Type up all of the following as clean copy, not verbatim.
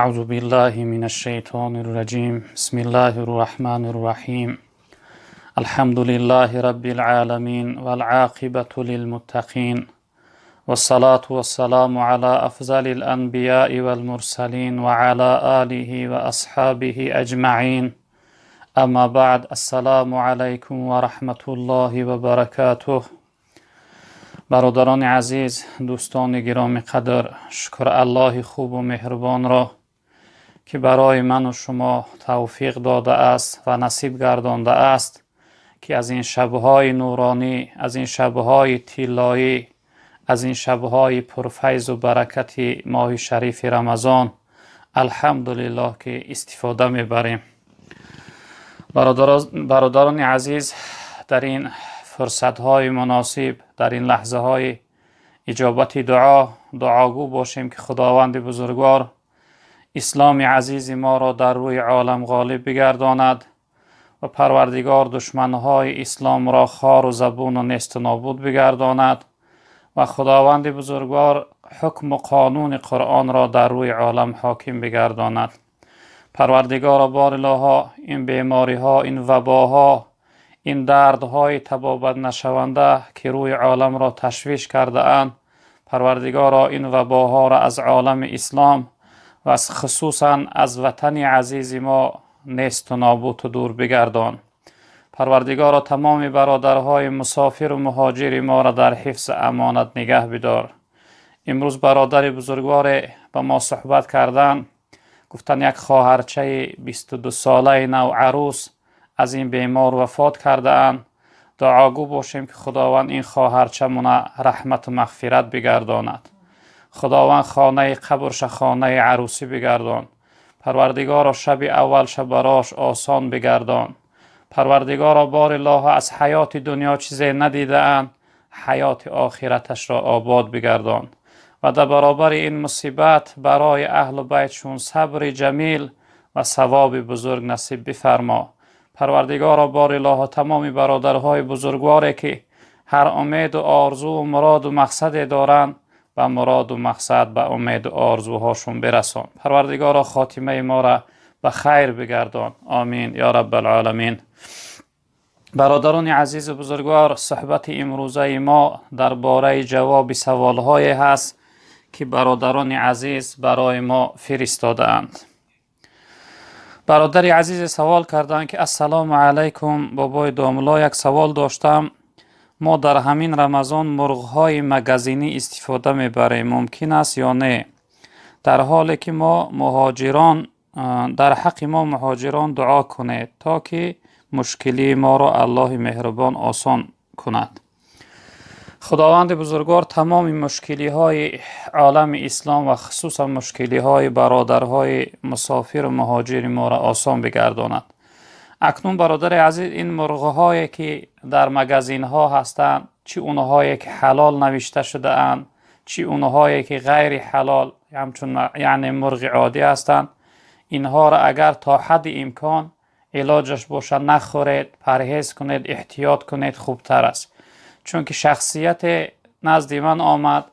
أعوذ بالله من الشيطان الرجيم بسم الله الرحمن الرحيم الحمد لله رب العالمين والعاقبة للمتقين والصلاة والسلام على أفضل الأنبياء والمرسلين وعلى آله وأصحابه أجمعين أما بعد السلام عليكم ورحمة الله وبركاته. برادران عزیز، دوستان گرامی قدر، شکر الله خوب و مهربان را که برای من و شما توفیق داده است و نصیب گردانده است که از این شبهای نورانی، از این شبهای طلایی، از این شبهای پرفیض و برکت ماه شریف رمضان الحمدلله که استفاده میبریم. برادران عزیز، در این فرصتهای مناسب، در این لحظه های اجابت دعاگو باشیم که خداوند بزرگوار اسلام عزیز ما را در روی عالم غالب بگرداند و پروردگار دشمنهای اسلام را خار و زبون و نیست و نابود بگرداند و خداوند بزرگوار حکم و قانون قرآن را در روی عالم حاکم بگرداند. پروردگار بار الله، این بیماری ها، این وباها، این دردهای تبابت نشونده که روی عالم را تشویش کرده اند، پروردگارا این وباها را از عالم اسلام و از خصوصا از وطن عزیز ما نیست و نابود و دور بگردان. پروردگارا تمام برادرهای مسافر و مهاجر ما را در حفظ امانت نگه بدار. امروز برادر بزرگوار با ما صحبت کردن، گفتن یک خواهرچه 22 ساله نو عروس از این بیمار وفات کرده اند. دعاگو باشیم که خداوند این خواهرچه منا رحمت و مغفرت بگرداند. خداوند خانه قبرش خانه عروسی بگردان. پروردگارا شب اول شب براش آسان بگردان. پروردگارا بار الله از حیات دنیا چیزی ندیده اند، حیات آخرتش را آباد بگردان و در برابر این مصیبت برای اهل بیتشون صبر جمیل و ثواب بزرگ نصیب بفرما. پروردگارا بار الله تمام برادرهای بزرگواری که هر امید و آرزو و مراد و مقصد دارند و مراد و مقصد به امید و آرزوهاشون برسان. پروردگارا خاتمه ما را به خیر بگردان. آمین یا رب العالمین. برادران عزیز بزرگوار، صحبت امروزه ما درباره جواب سوالهای هست که برادران عزیز برای ما فرستاده اند. برادر عزیز سوال کردند که السلام علیکم بابای داملا، یک سوال داشتم. ما در همین رمضان مرغ‌های مگزینی استفاده میبریم، ممکن است یا نه؟ در حالی که ما مهاجران، در حق ما مهاجران دعا کنید تا که مشکلی ما را الله مهربان آسان کند. خداوند بزرگوار تمام مشکلی های عالم اسلام و خصوصا مشکلی های برادرهای مسافر و مهاجر ما را آسان بگرداند. اکنون برادر عزیز، این مرغ هایی که در مگزین ها هستند، چی اونهایی که حلال نوشته شده اند، چی اونهایی که غیر حلال همچون یعنی مرغ عادی هستند، اینها را اگر تا حد امکان علاجش باشه نخورید، پرهیز کنید، احتیاط کنید، خوبتر است. چون که شخصیت نزد من آمد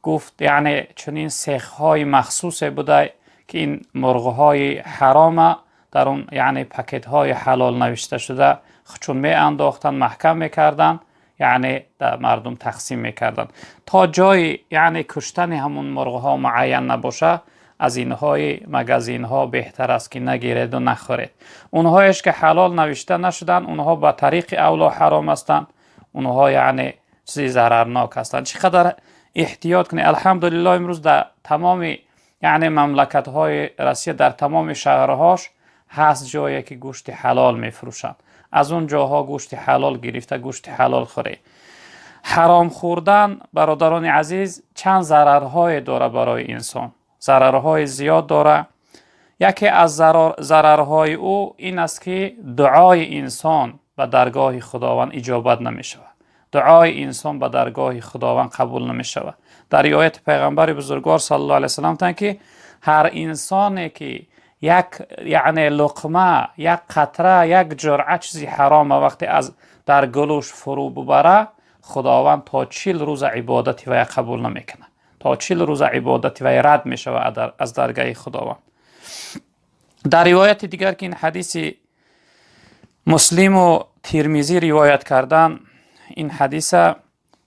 گفت یعنی چنین سیخ های مخصوص بوده که این مرغ های حرام در اون یعنی پکت های حلال نوشته شده چون می انداختن، محکم میکردن، یعنی در مردم تقسیم میکردن تا جای یعنی کشتن همون مرغ ها معین نباشه. از اینهای مگزین ها بهتر است که نگیرید و نخورید. اونهایش که حلال نوشته نشدن، اونها با طریق اولا حرام هستند، اونها یعنی چیزی ضررناک هستند. چقدر احتیاط کنید. الحمدلله امروز در تمام یعنی مملکت های روسیه، در تمام شهرهاش هست جایی که گوشت حلال میفروشند. از اون جاها گوشت حلال گرفته، گوشت حلال خوری. حرام خوردن برادران عزیز چند ضررهای داره برای انسان، ضررهای زیاد داره. یکی از ضررهای او این است که دعای انسان به درگاه خداوند اجابت نمی شود. دعای انسان به درگاه خداوند قبول نمی شود. در روایت پیغمبر بزرگوار صلی الله علیه وسلم تن که هر انسانی که یک یعنی لقمه، یک قطره، یک جرعه چیزی حرام وقتی از در گلوش فرو ببره، خداوند تا 40 روز عبادتی و قبول نمیکنه. تا 40 روز عبادت و رد می شود از درگاه خداوند. در روایت دیگر که این حدیث مسلم و ترمذی روایت کردن، این حدیث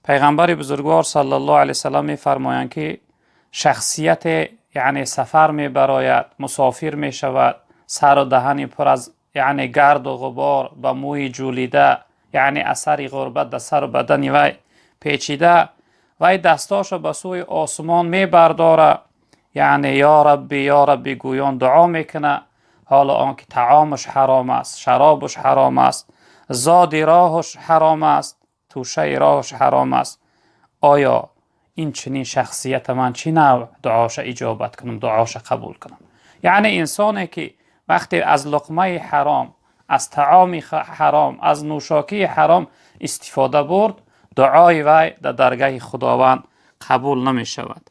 پیغمبر بزرگوار صلی الله علیه و سلم می‌فرمایند که شخصیت یعنی سفر می‌براید، مسافر می‌شود، سر و دهن پر از یعنی گرد و غبار، با موی جولیده، یعنی اثر غربت در سر و بدن وی پیچیده، وی دستاشو به سوی آسمان میبرداره، یعنی یا ربی گویان دعا میکنه، حالا آنکه طعامش حرام است، شرابش حرام است، زاد راهش حرام است، توشه راهش حرام است. آیا این چنین شخصیت من چی نوع دعاش اجابت کنم، دعاش قبول کنم؟ یعنی انسانی که وقتی از لقمه حرام، از طعام حرام، از نوشاکی حرام استفاده برد، دعای وی در درگاه خداوند قبول نمی شود.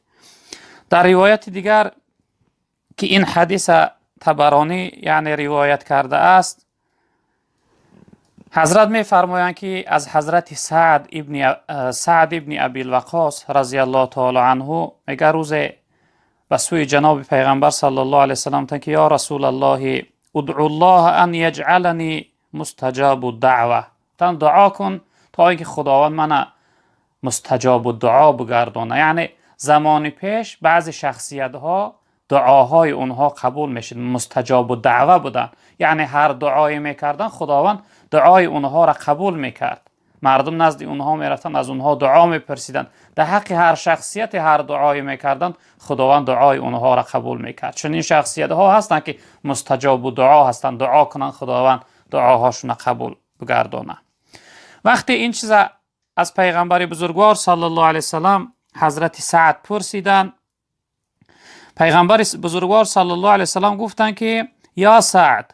در روایت دیگر که این حدیث طبرانی یعنی روایت کرده است، حضرت می فرمایند که از حضرت سعد ابن ابی الوقاص رضی الله تعالی عنه میگه روز به سوی جناب پیغمبر صلی الله علیه وسلم که یا رسول الله ادعو الله ان یجعلنی مستجاب الدعوه، تن دعا کن تا اینکه خداوند من مستجاب الدعا بگردونه. یعنی زمان پیش بعضی شخصیت ها دعاهای اونها قبول میشد، مستجاب الدعوه بودن، یعنی هر دعایی میکردن خداوند دعای اونها را قبول میکرد، مردم نزد اونها میرفتن، از اونها دعا میپرسیدن، در حق هر شخصیت هر دعایی میکردن خداوند دعای اونها را قبول میکرد. چون این شخصیت ها هستن که مستجاب الدعا هستن، دعا کنن خداوند دعاهاشون قبول بگردونه. وقتی این چیز از پیغمبر بزرگوار صلی الله علیه وسلم حضرت سعد پرسیدن، پیغمبر بزرگوار صلی الله علیه وسلم گفتن که یا سعد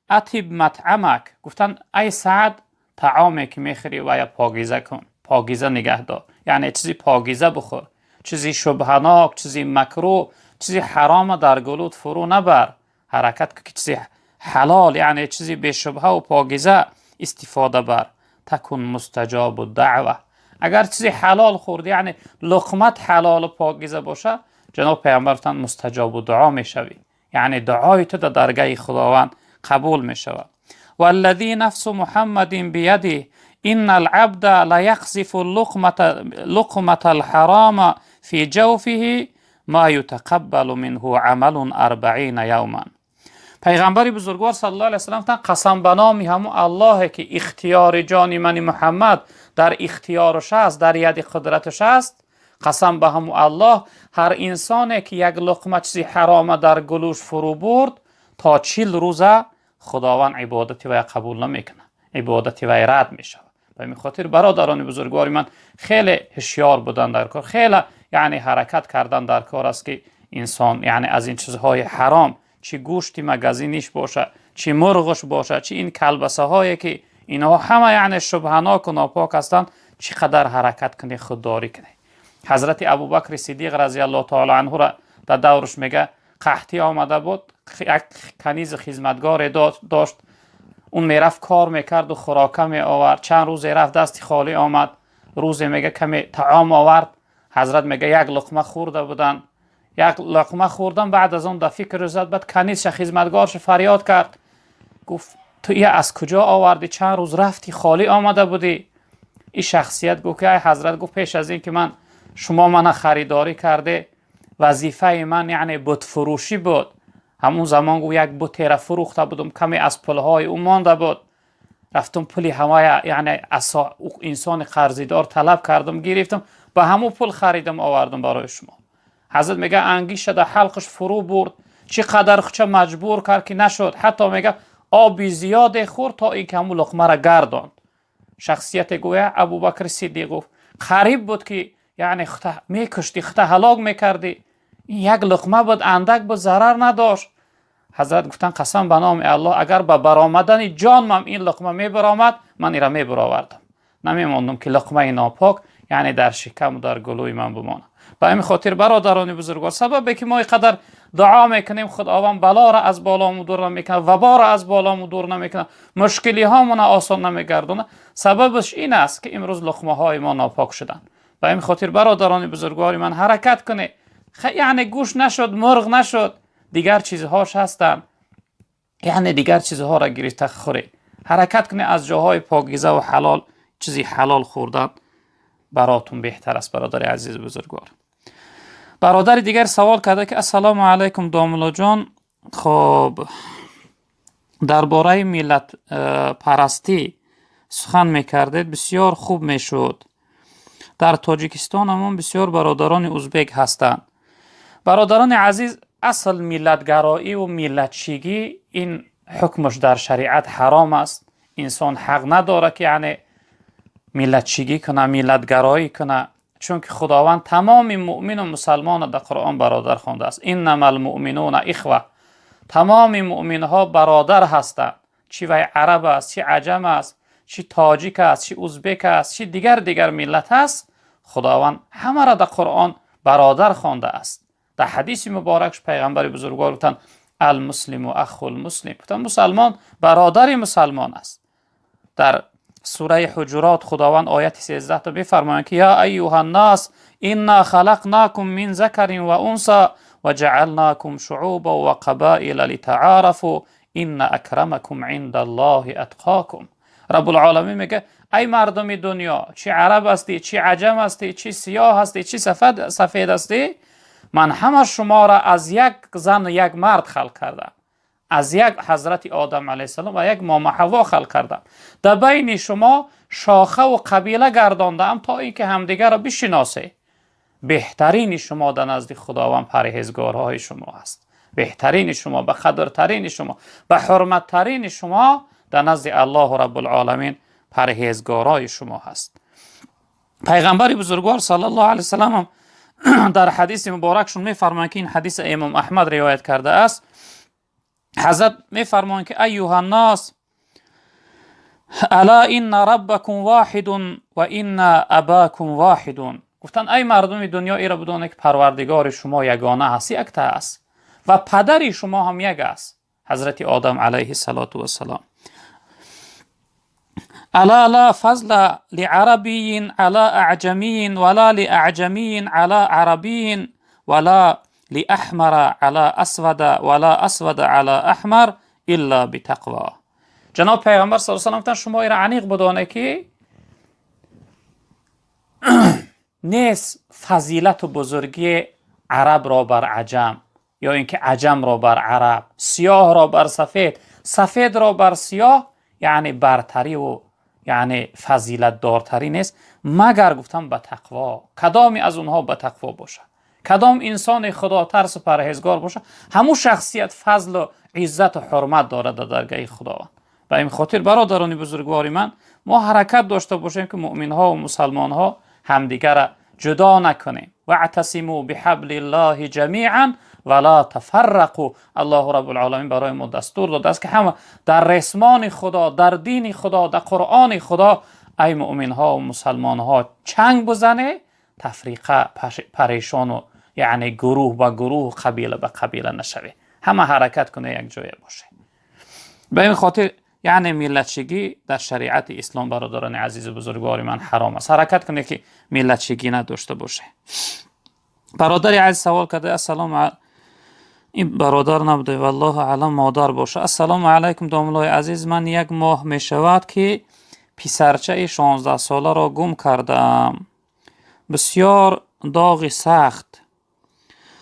اطیب مطعمک، گفتن ای سعد طعامی که میخوری و پاکیزه کن، پاکیزه نگه دار، یعنی چیزی پاکیزه بخور، چیزی شبهناک، چیزی مکروه، چیزی حرام در گلوت فرو نبر، حرکت که چیزی حلال یعنی چیزی به شبهه و پاکیزه استفاده بر، تکن مستجاب الدعوه. اگر چیزی حلال خوردی یعنی لقمت حلال و پاکیزه باشه، جناب پیامبر فرمودند مستجاب الدعا میشوی، یعنی دعای تو در درگاه خداوند قبول میشود. والذی نفس محمد بیده ان العبد لا یقذف لقمة الحرام فی جوفه ما یتقبل منه عمل 40 یوما. پیغمبر بزرگوار صلی الله علیه و سلم قسم به نام همون الله که اختیار جان من محمد در اختیارش است، در ید قدرتش است، قسم به همون الله هر انسانی که یک لقمه چیزی حرام در گلوش فرو برد تا 40 روزه خداوند عبادت وی قبول نمیکنه، عبادت وی رد میشه. به این خاطر برادران بزرگوار من خیلی هوشیار بودن در کار، خیلی یعنی حرکت کردن در کار است که انسان یعنی از این چیزهای حرام، چی گوشتی مگزینیش باشه، چی مرغش باشه، چی این کلبسه هایی که اینها همه یعنی شبهناک و ناپاک هستند، چقدر حرکت کنی خودداری کنی. حضرت ابوبکر صدیق رضی الله تعالی عنه را در دورش میگه قحطی آمده بود، یک کنیز خدمتگار داشت، اون میرفت کار میکرد و خوراکه می آورد، چند روز رفت دستی خالی آمد، روز میگه کمی طعام آورد، حضرت میگه یک لقمه خورده بودن، یک لقمه خوردن، بعد از اون در فکر زد، بعد کنیزش خدمتگارش فریاد کرد، گفت تو یه از کجا آوردی، چند روز رفتی خالی آمده بودی؟ این شخصیت گفت که ای حضرت، گفت پیش از این که شما من خریداری کرده، وظیفه من یعنی بت فروشی بود، همون زمان گفت یک بت را فروخته بودم، کمی از پلهای اون مانده بود، رفتم پلی همه یعنی انسان قرضیدار طلب کردم، گرفتم، با همون پل خریدم آوردم برای شما. حضرت میگه انگیش در حلقش فرو برد، چقدر خچه مجبور کرد که نشد، حتی میگه آبی زیاد خورد تا این که همون لقمه را گرداند. شخصیت گویا ابوبکر صدیق گفت قریب بود که یعنی میکشتی، خطا هلاک میکردی، این یک لقمه بود، اندک بود، ضرر نداشت. حضرت گفتن قسم به نام الله اگر به برآمدن جان من این لقمه میبرآمد، من این را میبرآوردم، نمیماندم که لقمه ناپاک یعنی در شکم و در گلوی من بمانه. به این خاطر برادران بزرگوار، سبب که ما اینقدر دعا میکنیم خداوند بلا را از بالامون دور نمیکنه، وبا را از بالامون دور نمیکنه، مشکلی هامون آسان نمیگردونه، سببش این است که امروز لقمه های ما ناپاک شدن. به این خاطر برادران بزرگوار من حرکت کنه، یعنی گوش نشد، مرغ نشد، دیگر چیزهاش هستن، یعنی دیگر چیزها را گرفته خوری. حرکت کنی از جاهای پاکیزه و حلال، چیزی حلال خوردن براتون بهتر است. برادر عزیز بزرگوار، برادر دیگر سوال کرده که السلام علیکم داملا جان، خب درباره ملت پرستی سخن میکردید، بسیار خوب میشد. در تاجیکستان هم بسیار برادران ازبک هستند. برادران عزیز، اصل ملتگرایی و ملتچیگی این حکمش در شریعت حرام است. انسان حق نداره که یعنی ملتچیگی کنه، ملتگرایی کنه، چون که خداوند تمام مؤمن و مسلمان در قرآن برادر خوانده است. انما المؤمنون اخوه، تمام مؤمن ها برادر هستند، چی وی عرب است، چی عجم است، چی تاجیک است، چی ازبک است، چی دیگر ملت است، خداوند همه را در قرآن برادر خوانده است. در حدیث مبارکش پیغمبر بزرگوار گفتند المسلم و اخو المسلم، گفتند مسلمان برادر مسلمان است. در سوره حجرات خداوند آیت 13 تا بفرمایند که یا ایها الناس انا خلقناکم من ذکر و انثی و جعلناکم شعوبا و قبائل لتعارفوا ان اکرمکم عند الله اتقاکم. رب العالمین میگه ای مردم دنیا، چی عرب هستی، چی عجم هستی، چی سیاه هستی، چی سفید هستی، من همه شما را از یک زن و یک مرد خلق کردم، از یک حضرت آدم علیه السلام و یک مام حوا خلق کردم، در بین شما شاخه و قبیله گرداندم تا اینکه همدیگر را بشناسه. بهترین شما در نزد خداوند پرهیزگارهای شما است. بهترین شما، به قدرترین شما، به حرمتترین شما در نزد الله رب العالمین پرهیزگارای شما هست. پیغمبر بزرگوار صلی الله علیه وسلم در حدیث مبارکشون میفرمایند که این حدیث امام احمد روایت کرده است. حضرت میفرمایند که ایها الناس الا ان ربکم واحد و ان اباکم واحد. گفتن ای مردم دنیا، ایرا بدانید که پروردگار شما یگانه است، یک است و پدری شما هم یک است، حضرت آدم علیه السلام. الا لا فضل لعربی على اعجمی ولا لاعجمی على عربی ولا لاحمر على اسود ولا اسود على احمر الا بتقوا. جناب پیغمبر صلی الله علیه و سلم شما ایرا عنیق بدانه که نیست فضیلت و بزرگی عرب را بر عجم، یا اینکه عجم را بر عرب، سیاه را بر سفید، سفید را بر سیاه، یعنی برتری و یعنی فضیلت دارتری نیست مگر گفتم به تقوا. کدامی از اونها به تقوا باشه، کدام انسان خدا ترس و پرهیزگار باشه، همون شخصیت فضل و عزت و حرمت داره در درگاه خداوند. و این خاطر برادران بزرگواری من، ما حرکت داشته باشیم که مؤمن ها و مسلمان ها همدیگر را جدا نکنیم. واعتصموا بحبل الله جمیعا ولا تفرقوا. الله رب العالمین برای ما دستور داده است که همه در رسمان خدا، در دین خدا، در قرآن خدا ای مؤمن ها و مسلمان ها چنگ بزنه، تفریقه پریشان و یعنی گروه با گروه، قبیله به قبیله نشوه، همه حرکت کنه یک جای باشه. به این خاطر یعنی ملتچگی در شریعت اسلام برادران عزیز بزرگوار من حرام است. حرکت کنه که ملتچگی نداشته باشه. برادر عزیز سوال کرده السلام این برادر نبوده والله اعلم مادر باشه. السلام علیکم داملای عزیز، من یک ماه می شود که پسرچه 16 ساله را گم کردم. بسیار داغ سخت.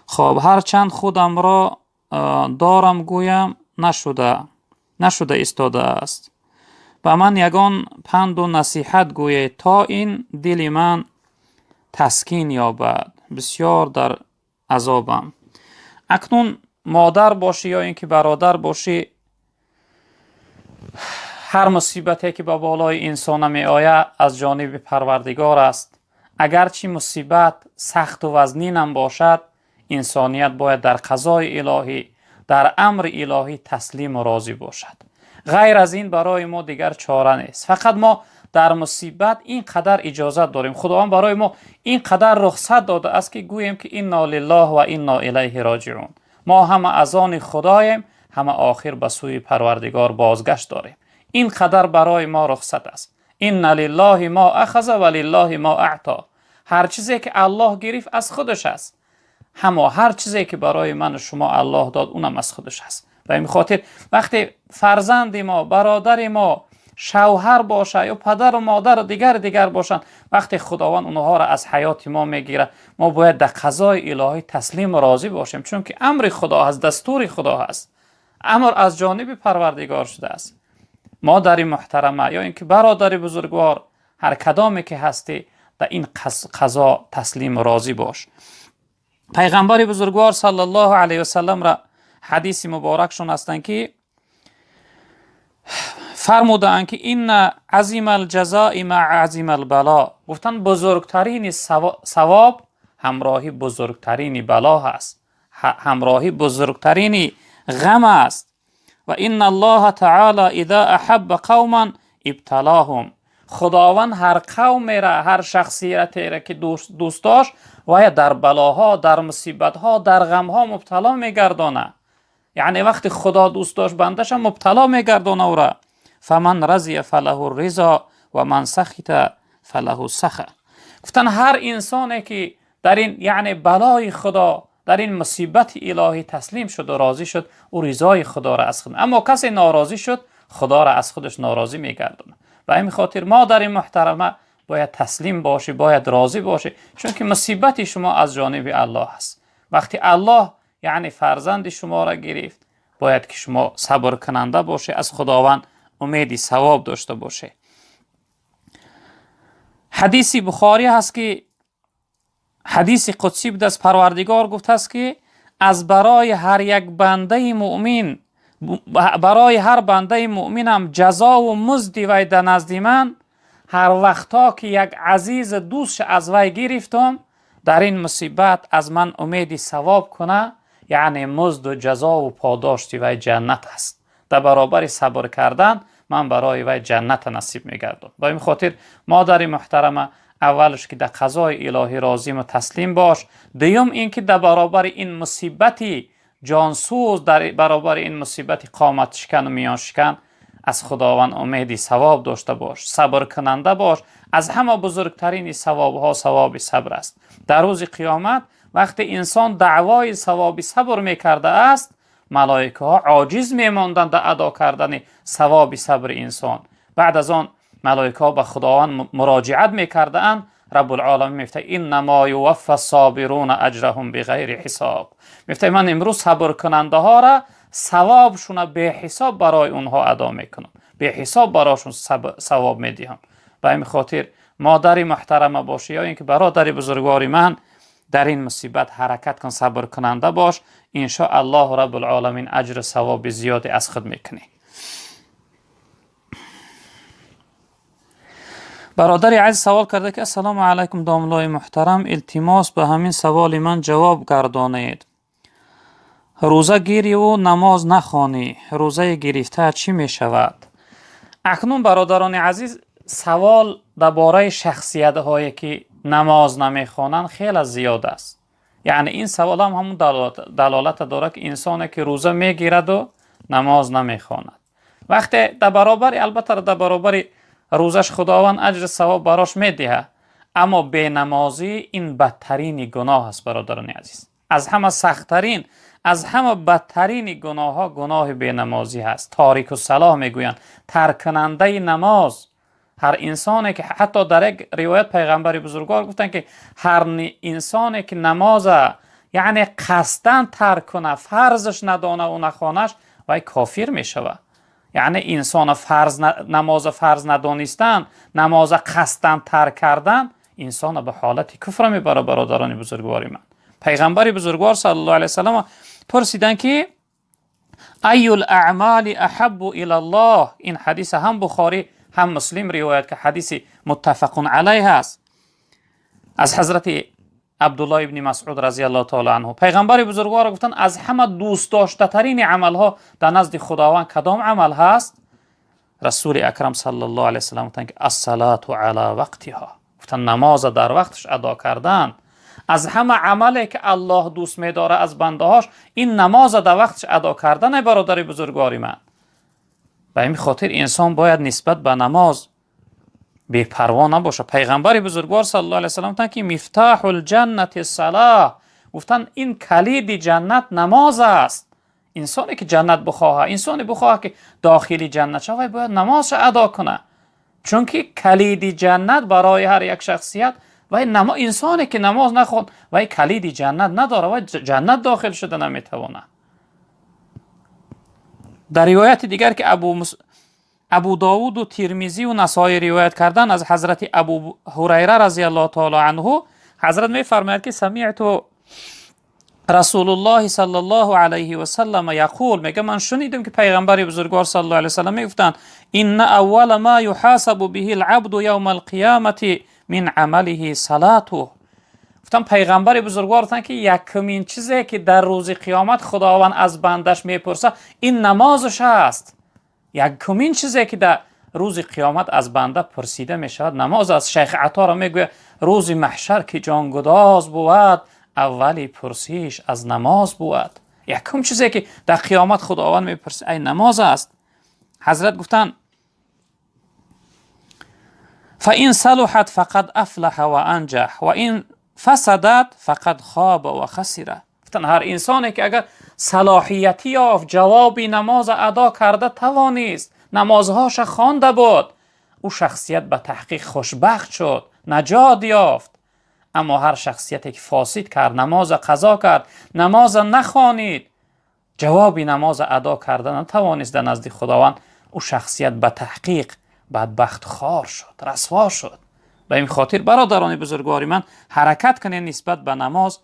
خب هرچند خودم را دارم گویم نشده ایستاده است. به من یگان پند و نصیحت گوید تا این دل من تسکین یابد. بسیار در عذابم. اکنون مادر باشی یا اینکه برادر باشی، هر مصیبتی که به بالای انسان می آید از جانب پروردگار است. اگرچه مصیبت سخت و وزنین هم باشد، انسانیت باید در قضای الهی، در امر الهی تسلیم و راضی باشد. غیر از این برای ما دیگر چاره نیست. فقط ما در مصیبت این قدر اجازت داریم، خداوند برای ما این قدر رخصت داده است که گوییم که انا لله و انا الیه راجعون. ما همه از آن خداییم، همه آخر به سوی پروردگار بازگشت داریم. این قدر برای ما رخصت است. ان لله ما اخذ و لله ما اعطا. هر چیزی که الله گرفت از خودش است، هر چیزی که برای من و شما الله داد اونم از خودش هست. و این خاطر وقتی فرزند ما، برادر ما، شوهر باشه یا پدر و مادر دیگر باشن، وقتی خداوند اونها را از حیات ما میگیره، ما باید در قضای الهی تسلیم و راضی باشیم، چون که امر خدا هست، دستور خدا هست، امر از جانب پروردگار شده است. مادر محترمه یا اینکه برادر بزرگوار، هر کدامی که هستی در این قضا تسلیم و راضی باش. پیغمبر بزرگوار صلی الله علیه و سلم را حدیث مبارکشون هستند که فرمودن که این عظیم الجزاء مع عظیم البلا، گفتن بزرگترین ثواب همراهی بزرگترین بلا هست، همراهی بزرگترین غم است. و ان الله تعالی اذا احب قوما ابتلاهم، خداوند هر قوم را، هر شخصیت را که دوست داشت و در بلاها، در مصیبتها، در غمها مبتلا میگردانه. یعنی وقتی خدا دوست داشت بندش مبتلا میگردانه او را. فمن رضی فله الرضا و من سخط فله السخط. گفتن هر انسانی که در این یعنی بلای خدا، در این مصیبت الهی تسلیم شد و راضی شد، او رضای خدا را از خود، اما کسی ناراضی شد خدا را از خودش ناراضی میگردونه. و همین خاطر مادر محترمه باید تسلیم باشی، باید راضی باشی، چون که مصیبت شما از جانب الله است. وقتی الله یعنی فرزند شما را گرفت، باید که شما صبر کننده باشی، از خداوند امیدی ثواب داشته باشه. حدیث بخاری هست که حدیث قدسی بود از پروردگار، گفت است که از برای هر یک بنده مؤمن، برای هر بنده مؤمنم جزا و مزدی وی در نزد من، هر وقتا که یک عزیز دوست از وی گرفتم در این مصیبت از من امیدی ثواب کنه، یعنی مزد و جزا و پاداشتی وی جنت است. در برابر صبر کردن من برای وی جنت نصیب میگردم. با این خاطر مادر محترمه، اولش که در قضای الهی راضی و تسلیم باش. دوم این که در برابر این مصیبتی جانسوز، در برابر این مصیبتی قامت شکن و میان شکن، از خداوند امیدی ثواب داشته باش، صبر کننده باش. از همه بزرگترین ثواب ها ثواب صبر است. در روز قیامت وقتی انسان دعوای ثواب صبر میکرده است، ملائکه ها عاجز میماندند در ادا کردن ثواب صبر انسان. بعد از آن ملائکه ها به خداوند مراجعت میکرده اند. رب العالمین میفته انما یوفی الصابرون اجرهم بغیر حساب. میفته من امروز صبر کننده ها را ثوابشون به حساب برای اونها ادا میکنم، به حساب براشون ثواب میدهم. به این خاطر مادر محترمه باشی یا اینکه برادر بزرگوار من، در این مصیبت حرکت کن، صبر کننده باش، ان شاء الله رب العالمین اجر ثواب زیادی از خود میکنی. برادر عزیز سوال کرده که السلام علیکم داملای محترم، التماس به همین سوال من جواب گردانید. روزه گیری و نماز نخوانی، روزه گرفته چی می شود؟ اکنون برادران عزیز، سوال درباره شخصیت هایی که نماز نمی خوانند خیلی زیاد است. یعنی این سوال هم همون دلالت داره که انسانی که روزه می گیرد و نماز نمی خواند، وقتی در برابر، البته در برابر روزش خداوند اجر ثواب براش میدهه، اما بی نمازی این بدترین گناه است برادران عزیز. از همه سختترین، از همه بدترین گناه ها گناه بی نمازی هست. تاریک الصلاة میگویند، ترک کننده نماز. هر انسانی که، حتی در یک روایت پیغمبر بزرگوار گفتن که هر انسانی که نماز یعنی قصدن ترک کنه، فرضش ندانه و نخوانش، وی کافر میشود. یعنی انسان نماز فرض ندانستن، نماز قصدن ترک کردن، انسان به حالت کفر میبره. برادران بزرگوار من، پیغمبر بزرگوار صلی الله علیه وسلم پرسیدن که ای الاعمال احب الی الله. این حدیث هم بخاری هم مسلم روایت که حدیث متفق علیه است از حضرت عبدالله ابن مسعود رضی الله تعالی عنه. پیغمبر بزرگوار گفتن از همه دوست داشته ترین عمل ها در نزد خداوند کدام عمل هست؟ رسول اکرم صلی الله علیه وسلم گفتن که الصلاة علی وقتها. گفتن نماز در وقتش ادا کردن. از همه عملی که الله دوست می‌داره از بنده هاش این نماز در وقتش ادا کردن. برادر بزرگواری من، به این خاطر انسان باید نسبت به نماز بی‌پروا نباشه. پیغمبر بزرگوار صلی الله علیه و سلم گفتن که مفتاح الجنت الصلاة گفتن این کلید جنت نماز است. انسانی که جنت بخواه، انسانی بخواه که داخلی جنت شود، باید نماز ادا کنه، چون که کلید جنت برای هر یک شخصیت و انسانی که نماز نخوند و کلید جنت نداره و جنت داخل شده نمیتونه. در روایت دیگر که ابو داود و ترمذی و نسائی روایت کردن از حضرت ابو هریره رضی الله تعالی عنه، حضرت میفرماید که سمعت رسول الله صلی الله علیه و سلم یقول، میگه من شنیدم که پیغمبر بزرگوار صلی الله علیه و سلم میگفتند ان اول ما یحاسب به العبد یوم القیامه من عمله صلاته. گفتم پیغمبر بزرگوار گفتن که یکمین چیزی که در روز قیامت خداوند از بندش میپرسه این نمازش است. یکمین چیزی که در روز قیامت از بنده پرسیده میشود نماز است. شیخ عطا را میگه روز محشر که جانگداز بود اولی پرسیش از نماز بود. یکم چیزی که در قیامت خداوند میپرسه ای نماز است. حضرت گفتن فإن صلحت فقد افلح و انجح و این فسدت فقد خاب و خسر. گفتن هر انسانی که اگر صلاحیتی یافت جوابی نماز ادا کرده توانست، نمازهاش خوانده بود، او شخصیت به تحقیق خوشبخت شد، نجات یافت. اما هر شخصیتی که فاسد کرد، نماز قضا کرد، نماز نخوانید، جوابی نماز ادا کرده نتوانست در نزد خداوند، او شخصیت به تحقیق بدبخت خوار شد، رسوا شد. به این خاطر برادران بزرگواری من حرکت کنید نسبت به نماز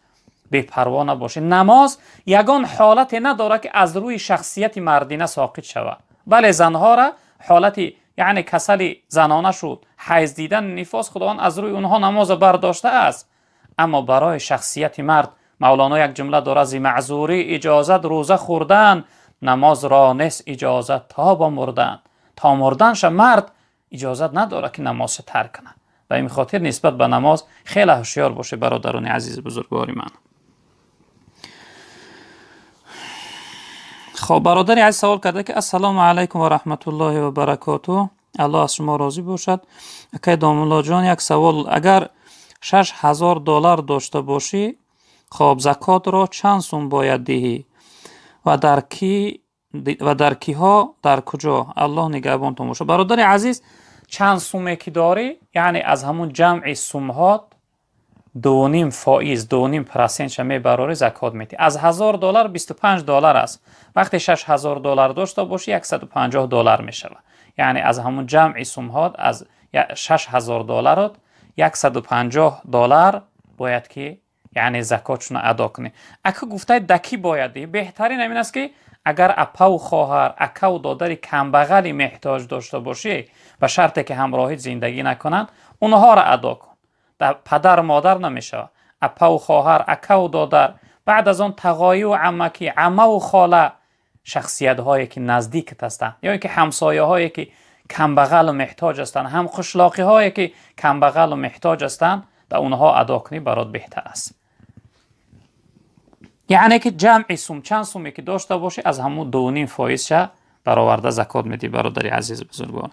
بی‌پروا نباشید. نماز یگان حالت نداره که از روی شخصیت مردینه ساقط شود. بله زنها را حالتی یعنی کسل زنانه شد، حیض دیدن، نفاس، خداوند از روی اونها نماز برداشته است. اما برای شخصیت مرد مولانا یک جمله داره: زی معذوری اجازت روزه خوردن، نماز را نیست اجازت تا با مردن. تا مردنش مرد اجازت نداره که نماز ترک کنه. به این خاطر نسبت به نماز خیلی هوشیار باشه برادران عزیز بزرگواری من. خب برادری عزیز سوال کرده که السلام علیکم و رحمت الله و برکاته، الله از شما راضی باشد. اکای دامولا جان یک سوال: اگر $6,000 داشته باشی، خب زکات را چند سوم باید دهی و در کی ها در کجا؟ الله نگهبانتون باشه. برادر عزیز چند سومه که داری یعنی از همون جمع سومهات 2.5 فائز 2.5% میبراری زکات میتی. از $1,000 $25 است. وقتی $6,000 داشته باشی $150 میشود. یعنی از همون جمع سومهات از $6,000 $150 باید که یعنی زکاتشون ادا کنی. اکا گفته دکی بایدی، بهترین همین است که اگر اپا و خواهر، اکا و دادر کمبغلی محتاج داشته باشی به شرطی که همراهیت زندگی نکنند اونها را ادا کن. در پدر مادر نمیشه. اپا و خواهر، اکا و دادر، بعد از آن تقایی و عمکی، عمه و خاله، شخصیت هایی که نزدیکت هستند یا اینکه همسایه هایی که کمبغل و محتاج هستند، هم خشلاقی هایی که کمبغل و محتاج هستند، در اونها ادا کنی برات بهتر است. یعنی که جمع سوم چند سومی که داشته باشی از همون 2.5 فائزش برآورده زکات میدی. برادر عزیز بزرگوار،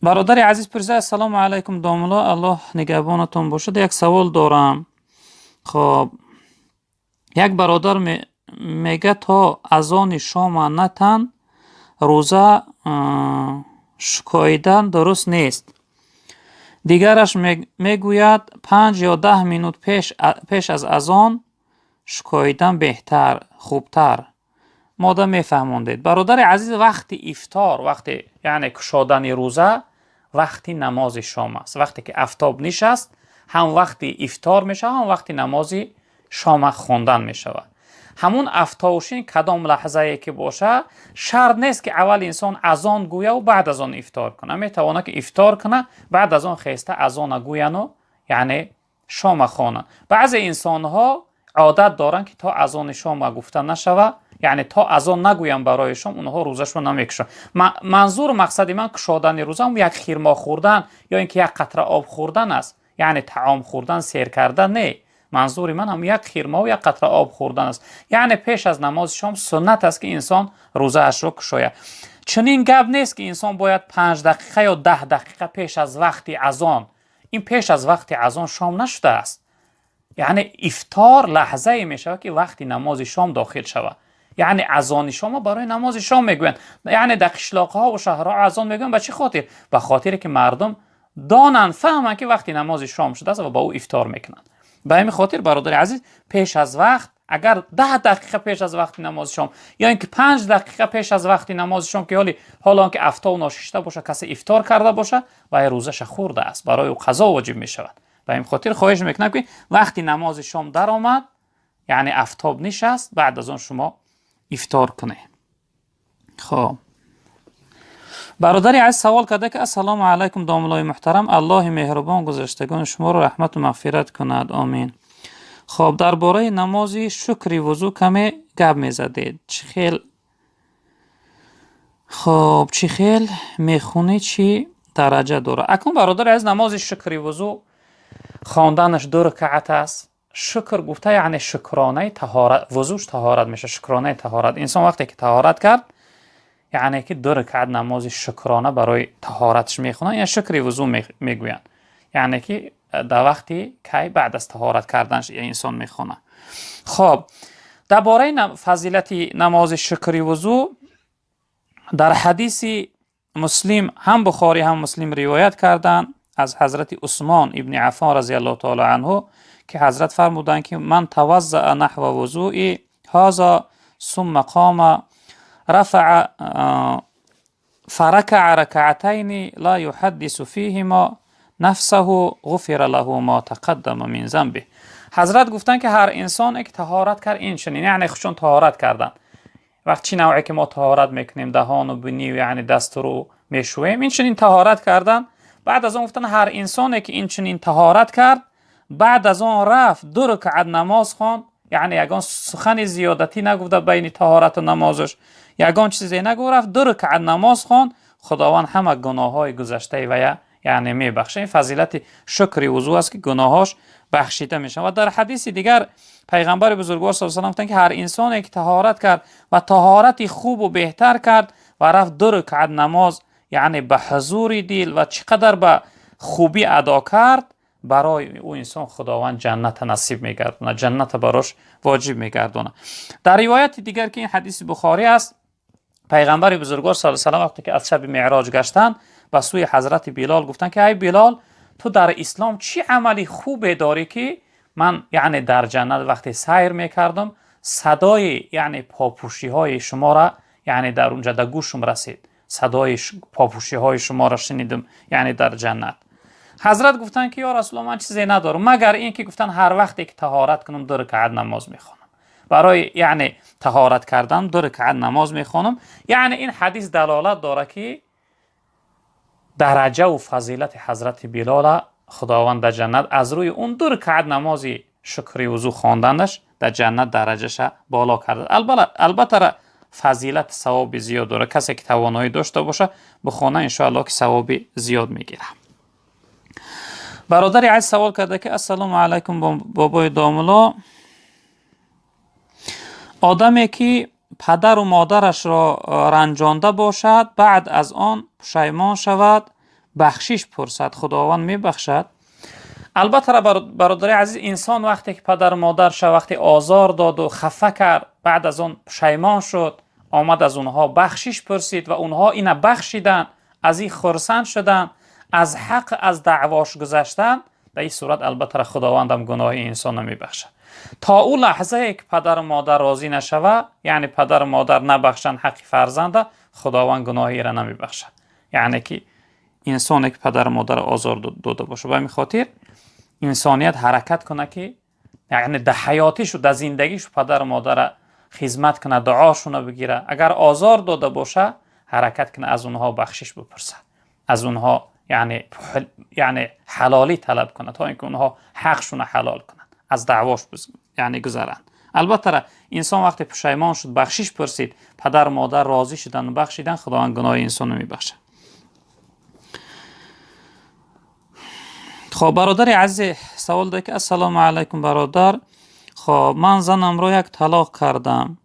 برادر عزیز پرسیده: السلام علیکم داملا، الله نگهبانتون باشه. یک سوال دارم. خب یک برادر میگه تا اذان شام نتن روزه شکاییدن درست نیست. دیگرش میگوید 5 یا 10 منوت پیش از اذان شکاییدن بهتر، خوبتر. ماده میفهموندید. برادر عزیز وقتی افطار، وقتی یعنی کشادن روزه، وقتی نماز شام است. وقتی که آفتاب نشست هم وقتی افطار میشه، هم وقتی نماز شام خوندن میشود. همون آفتابشین کدام لحظه ای که باشه شرط نیست که اول انسان اذان گویه و بعد از آن افطار کنه. میتونه که افطار کنه بعد از آن خیسته اذان گوین و یعنی شام خوانن. بعضی انسان ها عادت دارن که تا اذان شام گفته نشوه، یعنی تا اذان نگویم برای شام اونها روزشون نمیکشن. منظور مقصد من کشادن روزه هم یک خیرما خوردن یا اینکه یک قطره آب خوردن است، یعنی طعام خوردن، سیر کردن نه. منظور من هم یک خیرما و یک قطره آب خوردن است. یعنی پیش از نماز شام سنت است که انسان روزه اش رو کشاید. چنین گپ نیست که انسان باید 5 دقیقه یا 10 دقیقه پیش از وقت اذان. این پیش از وقت اذان شام نشده است. یعنی افطار لحظه ای می شود که وقتی نماز شام داخل شود. یعنی اذان شام برای نماز شام میگویند. یعنی در قشلاق‌ها و شهرها اذان میگویند به چه خاطر؟ به خاطر که مردم دانن فهمن که وقتی نماز شام شده است و با او افطار میکنن. به همین خاطر برادر عزیز پیش از وقت، اگر 10 دقیقه پیش از وقت نماز شام یا اینکه 5 دقیقه پیش از وقت نماز شام که حالا که افطار ناشسته باشه کسی افطار کرده باشه و روزش خورده است، برای او قضا واجب می شود. به این خاطر خواهش میکنم که وقتی نماز شام در آمد، یعنی آفتاب نشست، بعد از آن شما افطار کنه. خب برادری عزیز سوال کرده که السلام علیکم داملای محترم، الله مهربان گذشتگان شما رو رحمت و مغفرت کند، آمین. خب درباره نماز شکر وضو کمی گپ میزدید، چی خیل میخونی، چی درجه داره؟ اکنون برادر از نماز شکر وضو خواندنش 2 رکعت است. شکر گفته یعنی شکرانه طهارت، وضوش طهارت میشه، شکرانه طهارت. انسان وقتی که طهارت کرد یعنی که 2 رکعت نماز شکرانه برای طهارتش میخونن یا شکر وضو میگوین، یعنی که در وقتی که بعد از طهارت کردنش انسان میخونه. خب درباره فضیلت نماز شکر وضو در حدیث مسلم، هم بخاری هم مسلم روایت کردن از حضرت عثمان ابن عفان رضی الله تعالی عنه که حضرت فرمودند که من توضأ نحو وضوء هذا ثم قام رفع فركع ركعتين لا يحدث فيهما نفسه غفر له ما تقدم من ذنبه. حضرت گفتن که هر انسان که طهارت کرد این چنین، یعنی خودشون طهارت کردن. وقتی نوعی که ما طهارت میکنیم دهان و بینی و یعنی دست رو میشویم، این چنین طهارت کردن. بعد از اون گفتن هر انسانی که این چنین طهارت کرد بعد از اون رفت 2 رکعت نماز خواند، یعنی یگان سخن زیادتی نگفته بین طهارت و نمازش، یگان چیزی نگفت، رفت 2 رکعت نماز خواند، خداوند همه گناههای گذشته و یعنی میبخشه. این فضیلت شکر وضو است که گناهاش بخشیده میشن. و در حدیث دیگر پیغمبر بزرگوار صلی الله علیه و آله گفتند که هر انسانی که طهارت کرد و طهارتی خوب و بهتر کرد و رفت 2 رکعت نماز، یعنی به حضور دل و چقدر به خوبی ادا کرد، برای او انسان خداوند جنت نصیب میگردونه، جنت براش واجب میگردونه. در روایت دیگر که این حدیث بخاری است، پیغمبر بزرگوار صلی الله علیه و آله وقتی که از شب معراج گشتن به سوی حضرت بلال گفتن که ای بلال، تو در اسلام چی عملی خوبه داری که من یعنی در جنت وقتی سیر میکردم صدای یعنی پاپوشی های شما را یعنی در اونجا در گوشم رسید، صدای پاپوشی های شما را شنیدم یعنی در جنت. حضرت گفتن که یا رسول الله من چیزی ندارم مگر این که گفتن هر وقتی که طهارت کنم 2 رکعت نماز میخوانم، برای یعنی طهارت کردن 2 رکعت نماز میخوانم. یعنی این حدیث دلالت داره که درجه و فضیلت حضرت بلال خداوند در جنت از روی اون 2 رکعت نماز شکر وضو خواندنش در جنت درجهش بالا کرده. البته فضیلت ثواب زیاد داره، کسی که توانایی داشته باشه بخونه ان شاء الله که ثواب زیاد میگیره. برادری عزیز سوال کرده که السلام علیکم بابای داملا، آدمی که پدر و مادرش را رنجانده باشد بعد از آن پشیمان شود بخشش پرسد، خداوند میبخشد؟ البته برادری عزیز، انسان وقتی که پدر و مادرش وقتی آزار داد و خفه کرد بعد از آن پشیمان شد، آمد از اونها بخشش پرسید و اونها اینه بخشیدن، از این خرسند شدن، از حق از دعواش گذشتن، در این صورت البته خداوندم گناه انسان نمیبخشه. تا اون لحظه که پدر و مادر راضی نشوه، یعنی پدر و مادر نبخشن حق فرزنده، خداوند گناهی را نمیبخشه. یعنی که انسانی که پدر و مادر آزار داده باشه، به همین خاطر انسانیت حرکت کنه که یعنی در حیاتیش و در زندگیش پدر و مادر خدمت کنه، دعاشون بگیره. اگر آزار داده باشه حرکت کنه، از اونها بخشش بپرسه، از اونها یعنی حلالی طلب کنه تا اینکه اونها حقشون حلال کنن، از دعواش یعنی گذرن. البته انسان وقتی پشیمان شد بخشش پرسید، پدر و مادر راضی شدن و بخشیدن، خداوند گناه انسان رو میبخشه. خب برادر عزیز سوال داره که السلام علیکم برادر، خب من زنم رو یک طلاق کردم،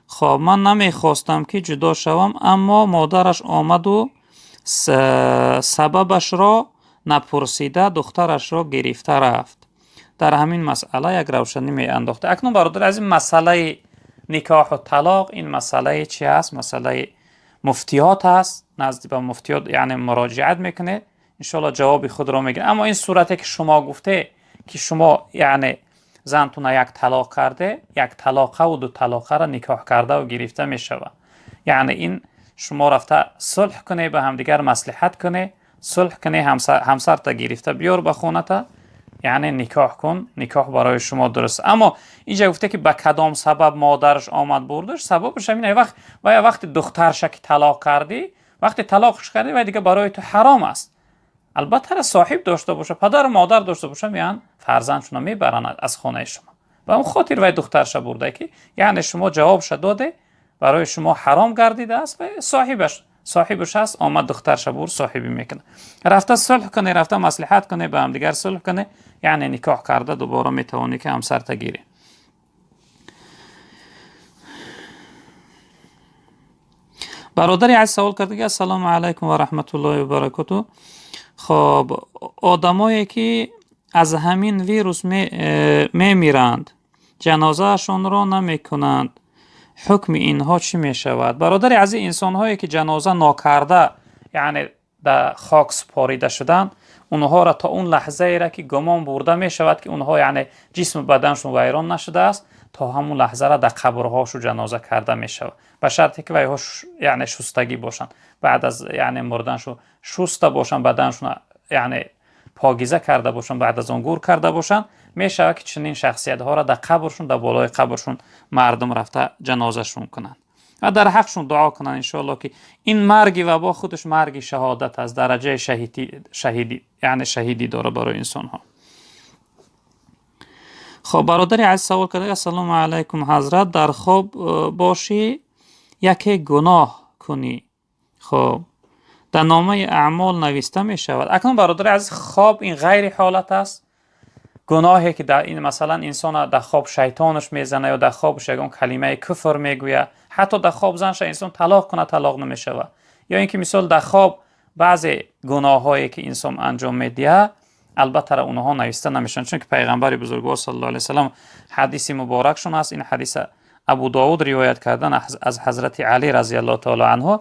خب من نمیخواستم که جدا شوم، اما مادرش آمد و سببش را نپرسیده دخترش را گرفته رفت. در همین مسئله یک روشنی می انداخته. اکنون برادر از این مسئله نکاح و طلاق، این مسئله چی است؟ مسئله مفتیات است. نزد به مفتیات یعنی مراجعت میکنه، انشالله جواب خود رو میگیره. اما این صورتی که شما گفته که شما یعنی زنتون یک طلاق کرده، یک طلاقه و دو طلاقه را نکاح کرده و گرفته میشود، یعنی این شما رفته صلح کنه، به همدیگر مصلحت کنه، صلح کنه، همسر تا گرفته بیار به خونه تا، یعنی نکاح کن، نکاح برای شما درست. اما اینجا گفته که به کدام سبب مادرش آمد بردش، سببش همینه. وقتی دخترش که طلاق کردی، وقتی طلاقش کردی و دیگه برای تو حرام است. البته صاحب داشته باشه، پدر و مادر داشته باشه، میان فرزندشون میبرن از خانه شما. و اون خاطر وای دخترش برده که یعنی شما جوابش داده، برای شما حرام گردیده است و صاحبش هست، آمد دخترش برد صاحبی میکنه. رفته صلح کنه، رفته مصلحت کنه، به هم دیگر صلح کنه، یعنی نکاح کرده، دوباره میتوانی که همسر تگیری. برادری از سوال کرده که السلام علیکم و رحمت الله و برکاته. خب آدمایی که از همین ویروس میمیرند، جنازهشون را نمیکنند، حکم اینها چی می شود؟ برادری از این انسان هایی که جنازه ناکرده یعنی در خاک سپاریده شدن، اونها را تا اون لحظه ای را که گمان برده می شود که اونها یعنی جسم بدنشون ویران نشده است، تا همون لحظه را در قبرهاشو جنازه کرده می شود، به شرطی که ویها یعنی شستگی باشن، بعد از یعنی مردنشو شسته باشن، بدنشون یعنی پاکیزه کرده باشن، بعد از اون گور کرده باشن، می شود که چنین شخصیت ها را در قبرشون، در بالای قبرشون مردم رفته جنازهشون کنند و در حقشون دعا کنند انشاءالله که این مرگی و با خودش مرگی شهادت از درجه شهیدی یعنی شهیدی داره برای انسان ها. خب برادری عزیز سوال کرده السلام علیکم حضرت، در خواب باشی یک گناه کنی، خب در نامه اعمال نوشته می شود. اکنون برادر عزیز، خواب این غیر حالت است. گناهی که در این مثلا انسان در خواب شیطانش میزنه یا در خوابش یگان کلمه کفر میگوید، حتی در خواب زنش انسان طلاق کنه طلاق نمیشود، یا اینکه مثال در خواب بعضی گناهایی که انسان انجام میده البته اونها نوشته نمیشن، چون که پیغمبر بزرگوار صلی الله علیه و سلام حدیث مبارکشون است. این حدیث ابو داود روایت کردن از حضرت علی رضی الله تعالی عنه.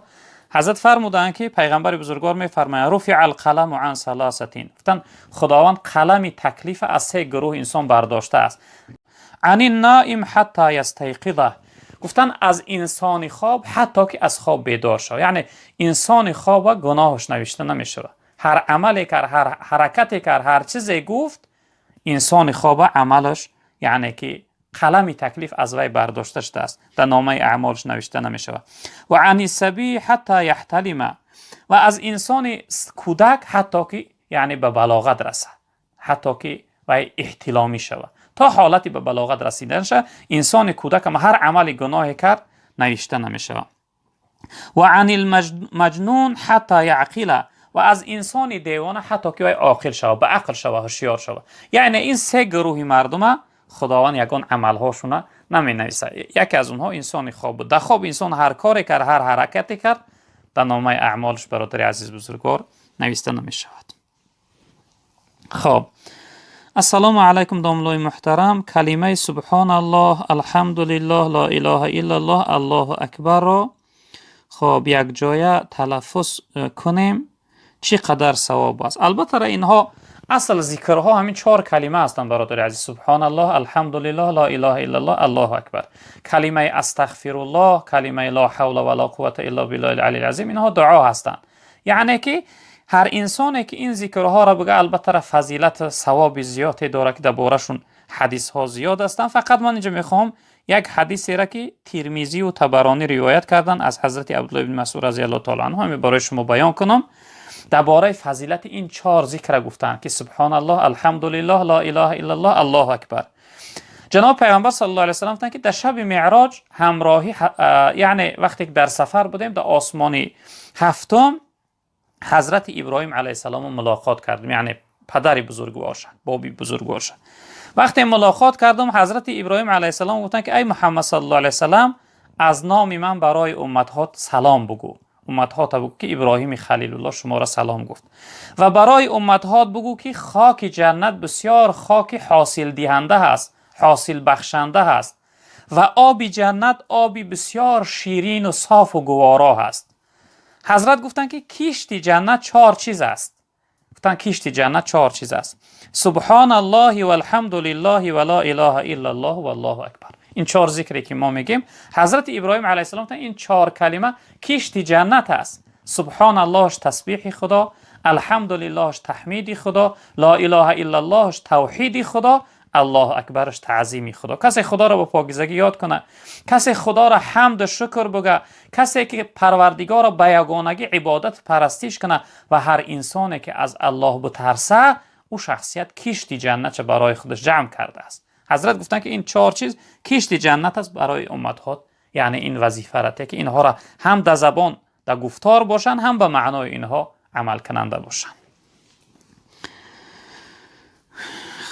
حضرت فرمودند که پیغمبر بزرگوار میفرماید رفع القلم عن ثلاثه، گفتن خداوند قلم تکلیف از سه گروه انسان برداشته است. عن النائم حتی یستیقظ، گفتن از انسان خواب حتی که از خواب بیدار شود، یعنی انسان خواب گناهش نوشته نمیشه، هر عملی کرد، هر حرکتی کرد، هر چیزی گفت، انسان خواب عملش یعنی که قلم تکلیف از وی برداشته شده است، در نامه اعمالش نوشته نمیشه. و عن الصبی حتی یحتلم، و از انسان کودک حتی که یعنی به بلاغت رسه، حتی که وی احتلامی شود، تا حالتی به بلاغت رسیدن شه، انسان کودک هم هر عملی گناهی کرد نوشته نمیشه. و عن المجنون حتی یعقل، و از انسان دیوانه حتی که وی عاقل شود، به عقل شود، هوشیار شود. یعنی این سه گروه مردم خداوند یگان عملهاشون نمی نویسه. یکی از اونها انسان خواب بود. در خواب انسان هر کاری کرد، هر حرکتی کرد، در نامه اعمالش برادر عزیز بزرگوار نوشته نمی شود. خب السلام علیکم داملای محترم، کلمه سبحان الله، الحمدلله، لا اله الا الله، الله اکبر را خب یک جای تلفظ کنیم چی قدر ثواب است؟ البته اینها اصل ذکرها همین 4 کلمه هستند برادر عزیز، سبحان الله، الحمدلله، لا اله الا الله، الله اکبر. کلمه استغفر الله، کلمه لا حول ولا قوة الا بالله العلی العظیم، اینها دعا هستند. یعنی که هر انسانی که این ذکرها را بگه البته فضیلت ثواب زیادی داره که درباره‌شون حدیث ها زیاد هستند. فقط من اینجا میخوام یک حدیثی را که ترمذی و طبرانی روایت کردن از حضرت عبدالله بن مسعود رضی الله تعالی عنه همین برای شما بیان کنم. درباره فضیلت این 4 ذکر گفتن که سبحان الله، الحمدلله، لا اله الا الله، الله اکبر. جناب پیغمبر صلی الله علیه و سلم گفتن که در شب معراج همراهی یعنی وقتی که در سفر بودیم در آسمان هفتم حضرت ابراهیم علیه السلام ملاقات کردیم، یعنی پدر بزرگوارش، بابی بزرگوارش. وقتی ملاقات کردم حضرت ابراهیم علیه السلام گفتن که ای محمد صلی الله علیه و سلم، از نام من برای امتها سلام بگو. امتها بگو که ابراهیم خلیل الله شما را سلام گفت و برای امتها بگو که خاک جنت بسیار خاک حاصل دهنده است، حاصل بخشنده است و آب جنت آبی بسیار شیرین و صاف و گوارا است. حضرت گفتن که کشت جنت 4 چیز است. گفتن کشت جنت 4 چیز است: سبحان الله و الحمد لله و لا اله الا الله و الله اکبر. این 4 ذکری که ما میگیم، حضرت ابراهیم علیه السلام این 4 کلمه کشت جنت است. سبحان اللهش تسبیح خدا، الحمد للهش تحمید خدا، لا اله الا اللهش توحید خدا، الله اکبرش تعظیم خدا. کسی خدا را با پاکیزگی یاد کنه، کسی خدا را حمد و شکر بگه، کسی که پروردگار را به یگانگی عبادت پرستش کنه و هر انسانی که از الله بترسه، او شخصیت کشت جنت برای خودش جمع کرده است. حضرت گفتن که این 4 چیز کشت جنت است برای امتها. یعنی این وظیفه را که اینها را هم در زبان در گفتار باشن، هم به معنای اینها عمل کننده باشن.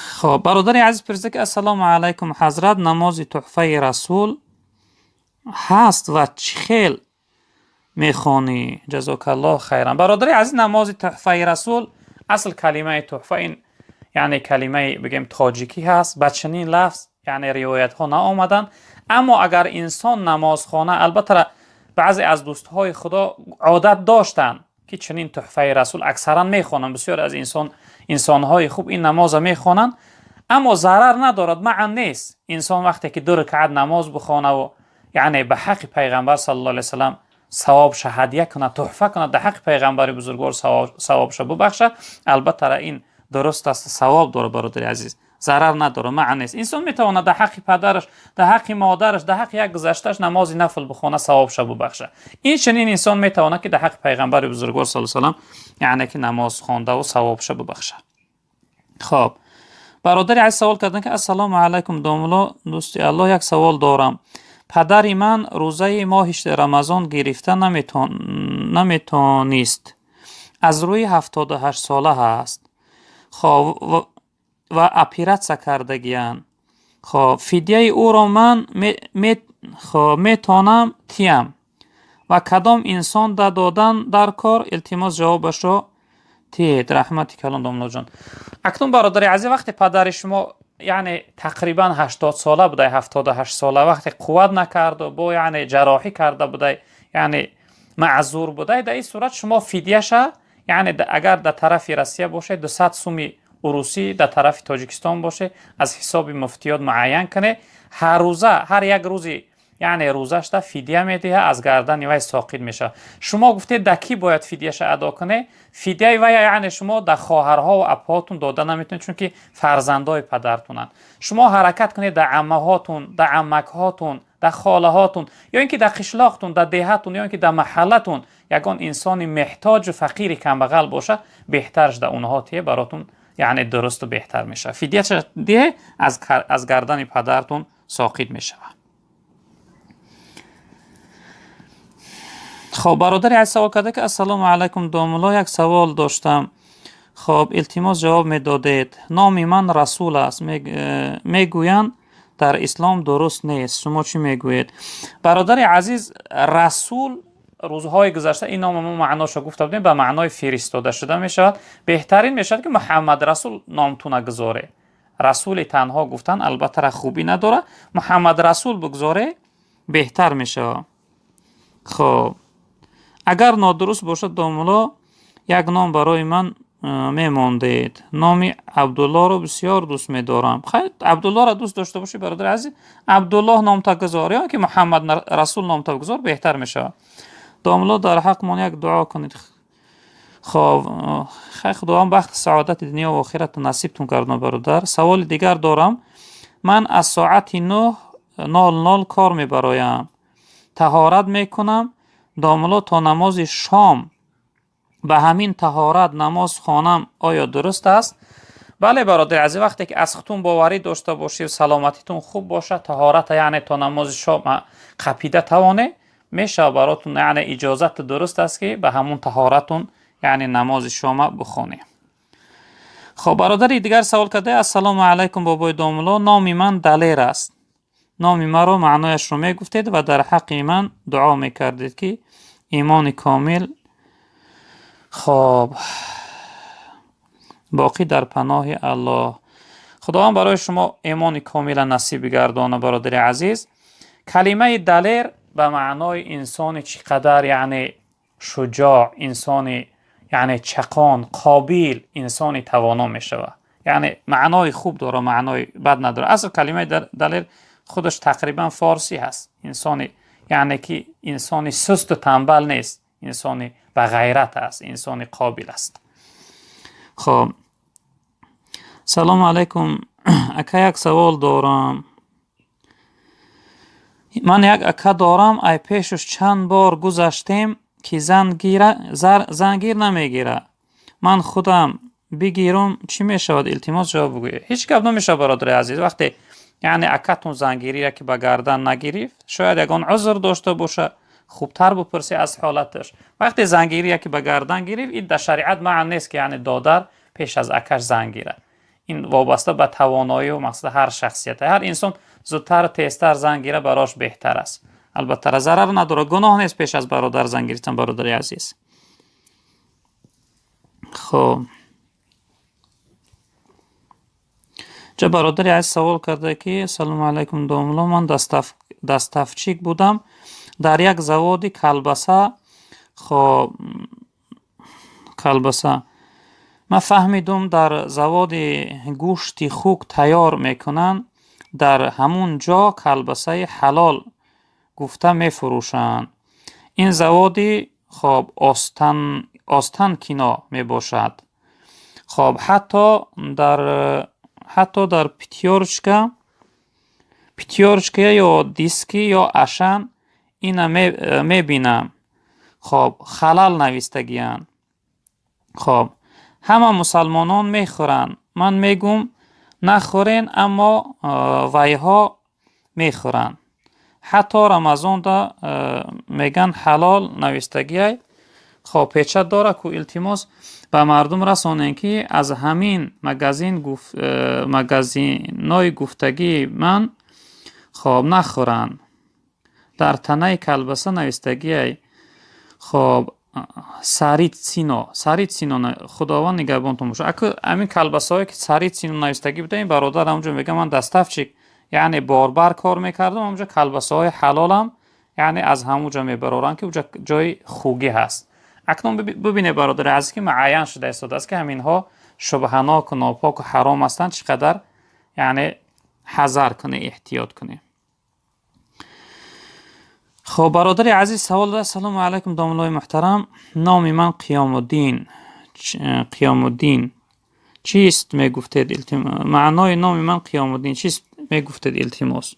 خب برادر عزیز پرسیده که السلام علیکم حضرت، نماز تحفه رسول هست و چه خیل میخوانی؟ جزاک الله خیرا. برادر عزیز، نماز تحفه رسول اصل کلمه تحفه این یعنی کلمه بگیم تاجیکی هست، با چنین لفظ یعنی روایت ها نآمدن. اما اگر انسان نماز خوانه، البته بعضی از دوستهای خدا عادت داشتن که چنین تحفه رسول اکثرا میخوانن، بسیار از انسانهای خوب این نماز میخوانن، اما ضرر ندارد، معنی نیست. انسان وقتی که 2 رکعت نماز بخونه و یعنی به حق پیغمبر صلی الله علیه و سلم ثواب هدیه کنه، تحفه کنه، در حق پیغمبر بزرگوار ثوابش ببخشه، البته این درست است، ثواب داره برادر عزیز، ضرر نداره، معنی نیست. انسان میتونه در حق پدرش، در حق مادرش، در حق یک گذشتهش نماز نفل بخونه، ثوابش ببخشه. این چنین انسان میتونه که در حق پیغمبر بزرگوار صلی الله علیه و سلم یعنی که نماز خوانده و ثوابش ببخشه. خب برادر عزیز سوال کردن که السلام علیکم داملا دوستی الله، یک سوال دارم. پدر من روزه ماه رمضان گرفته نمیتونست، از روی 78 ساله هست. خب و اپیراتسیا کردگیان. خب فدیه او را من میتونم تیم و کدام انسان دادن در کار؟ التماس جوابش را تید. رحمتی کلان داملا جان. اکنون برادر عزیز، وقتی پدر شما یعنی تقریبا 80 ساله بوده، 78 ساله، وقتی قوت نکرد و با یعنی جراحی کرده بوده، یعنی معذور بوده، در این صورت شما فدیه‌ش یعنی اگر در طرف روسیه باشه 200 سوم روسی، در طرف تاجیکستان باشه از حساب مفتیات معین کنه، هر روزه هر یک روزی یعنی روزش تا فدیه میده، از گردن وی ساقط میشه. شما گفتید دکی باید فدیهش ادا کنه، فدیه وی یعنی شما در خواهرها و اپاتون داده نمیتونید، چون که فرزندای پدرتونن. شما حرکت کنید در عمه هاتون، در عمک هاتون، در خاله هاتون، یا اینکه در قشلاقتون، در دهتون، یا اینکه در محلتون یگان انسانی محتاج و فقیر کم بغل باشه، بهترش در اونها تیه براتون یعنی درست و بهتر میشه. فدیه چه دیه از گردن پدرتون ساقط میشه. خب برادر عزیز سوال کرده که السلام علیکم داملا، یک سوال داشتم. خب التماس جواب میدادید. نام من رسول است، میگویند در اسلام درست نیست، شما چی میگویید؟ برادر عزیز، رسول روزهای گذشته این نام ما معناشو گفته بودیم، به معنای فرستاده شده میشود. بهترین میشود که محمد رسول نامتون گذاره. رسول تنها گفتن البته خوبی نداره، محمد رسول بگذاره بهتر میشه. خب اگر نادرست باشد داملا، یک نام برای من میماندید. نام عبدالله رو بسیار دوست میدارم. خیلی عبدالله رو دوست داشته باشی برادر عزیز، عبدالله نام تا گذار یا که محمد رسول نام تا گذار بهتر میشه. داملا در حق من یک دعا کنید. خب خیلی خدا هم بخت سعادت دنیا و آخرت نصیبتون کردن برادر. سوال دیگر دارم. من از ساعت 9:00 کار میبرایم، طهارت میکنم داملا تا نماز شام به همین طهارت نماز خوانم، آیا درست است؟ بله برادر عزیز، وقتی که از خودتون باوری داشته باشی و سلامتیتون خوب باشه، طهارت یعنی تا نماز شام قپیده توانه میشه براتون، یعنی اجازت درست است که به همون طهارتون یعنی نماز شام بخونی. خب برادر دیگر سوال کرده السلام علیکم بابای داملا، نام من دلیر است. نام مرا معنایش رو میگفتید و در حق من دعا میکردید که ایمان کامل. خب باقی در پناه الله. خداوند برای شما ایمان کامل نصیب گردانه برادر عزیز. کلمه دلیر به معنای انسان چقدر یعنی شجاع، انسان یعنی چقان، قابل، انسان توانا می شود. یعنی معنای خوب داره، معنای بد نداره. اصل کلمه دلیر خودش تقریبا فارسی هست. انسان یعنی که انسان سست و تنبل نیست، انسان با غیرت است، انسان قابل است. خب سلام علیکم اکا، یک سوال دارم. من یک اکا دارم، ای پیشش چند بار گذشتیم که زنگیر نمیگیره. من خودم بگیرم چی میشود؟ التماس جواب بگویید. هیچ گپ نمیشه برادر عزیز. وقتی یعنی اکاتون زنگیری را که به گردن نگرفت، شاید یگان عذر داشته باشه، خوبتر بپرسی از حالتش. وقتی زنگیری را که به گردن گرفت، این در شریعت معنی نیست که یعنی دادر پیش از اکش زنگیره. این وابسته به توانایی و مقصد هر شخصیت. هر انسان زودتر تیزتر زنگیره براش بهتر است. البته ضرر نداره، گناه نیست پیش از برادر زنگیریتن برادر عزیز. خب جا برادر عزیز سوال کرده که سلام علیکم دوملا، من دستفچیک بودم در یک زواد کلبسه. خب کلبسه من فهمیدم در زواد گوشت خوک تیار میکنن، در همون جا کلبسه حلال گفته میفروشن. این زوادی خب آستان کنا میباشد. خب حتی در پیتیورچکه یا دیسکی یا اشن اینا میبینم. خب خلال نویستگیان. خب همه مسلمانان میخورن، من میگم نخورین، اما ویها میخورن. حتی رمضان دا میگن حلال نویستگی. خب پیچه داره که التماس به مردم رسانین که از همین مگزینای گفتگی من خب نخورن. در تنه کلبسه نویستگی. خب سارید سینو خداوند نگهبانتون باشه. اگه همین کلبسه هایی که سارید سینو نویستگی بوده، این برادر همونجا میگه من دستفچیک یعنی باربر کار میکردم، همونجا کلبسه های حلالم یعنی از همونجا میبرارن که اونجا جای خوگی هست. اکنون ببینه برادر عزیز که معین شده است که همین ها شبهناک و ناپاک و حرام هستند، چقدر یعنی حذر کنه، احتیاط کنه. خب برادر عزیز سوال داره. سلام علیکم داملای محترم، نام من قیام الدین چیست میگفتید؟ التماس معنای نام من قیام الدین چیست میگفتید؟ التماس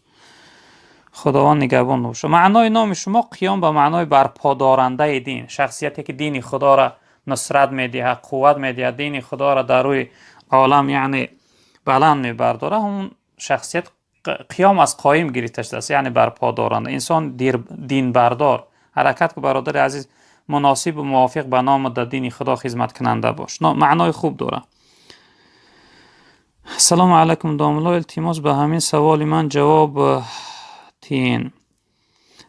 خداوند نگهبان باشه. معنای نام شما قیام به معنای برپادارنده دین، شخصیتی که دین خدا را نصرت میده، قوت میده، دین خدا را در روی عالم یعنی بلند میبرداره. همون شخصیت قیام از قایم گرفته شده است، یعنی برپادارنده، انسان دین بردار، حرکت که برادر عزیز مناسب و موافق به نام در دین خدا خدمت کننده باش. معنای خوب داره. سلام علیکم داملا، التماس به همین سوال من جواب تین.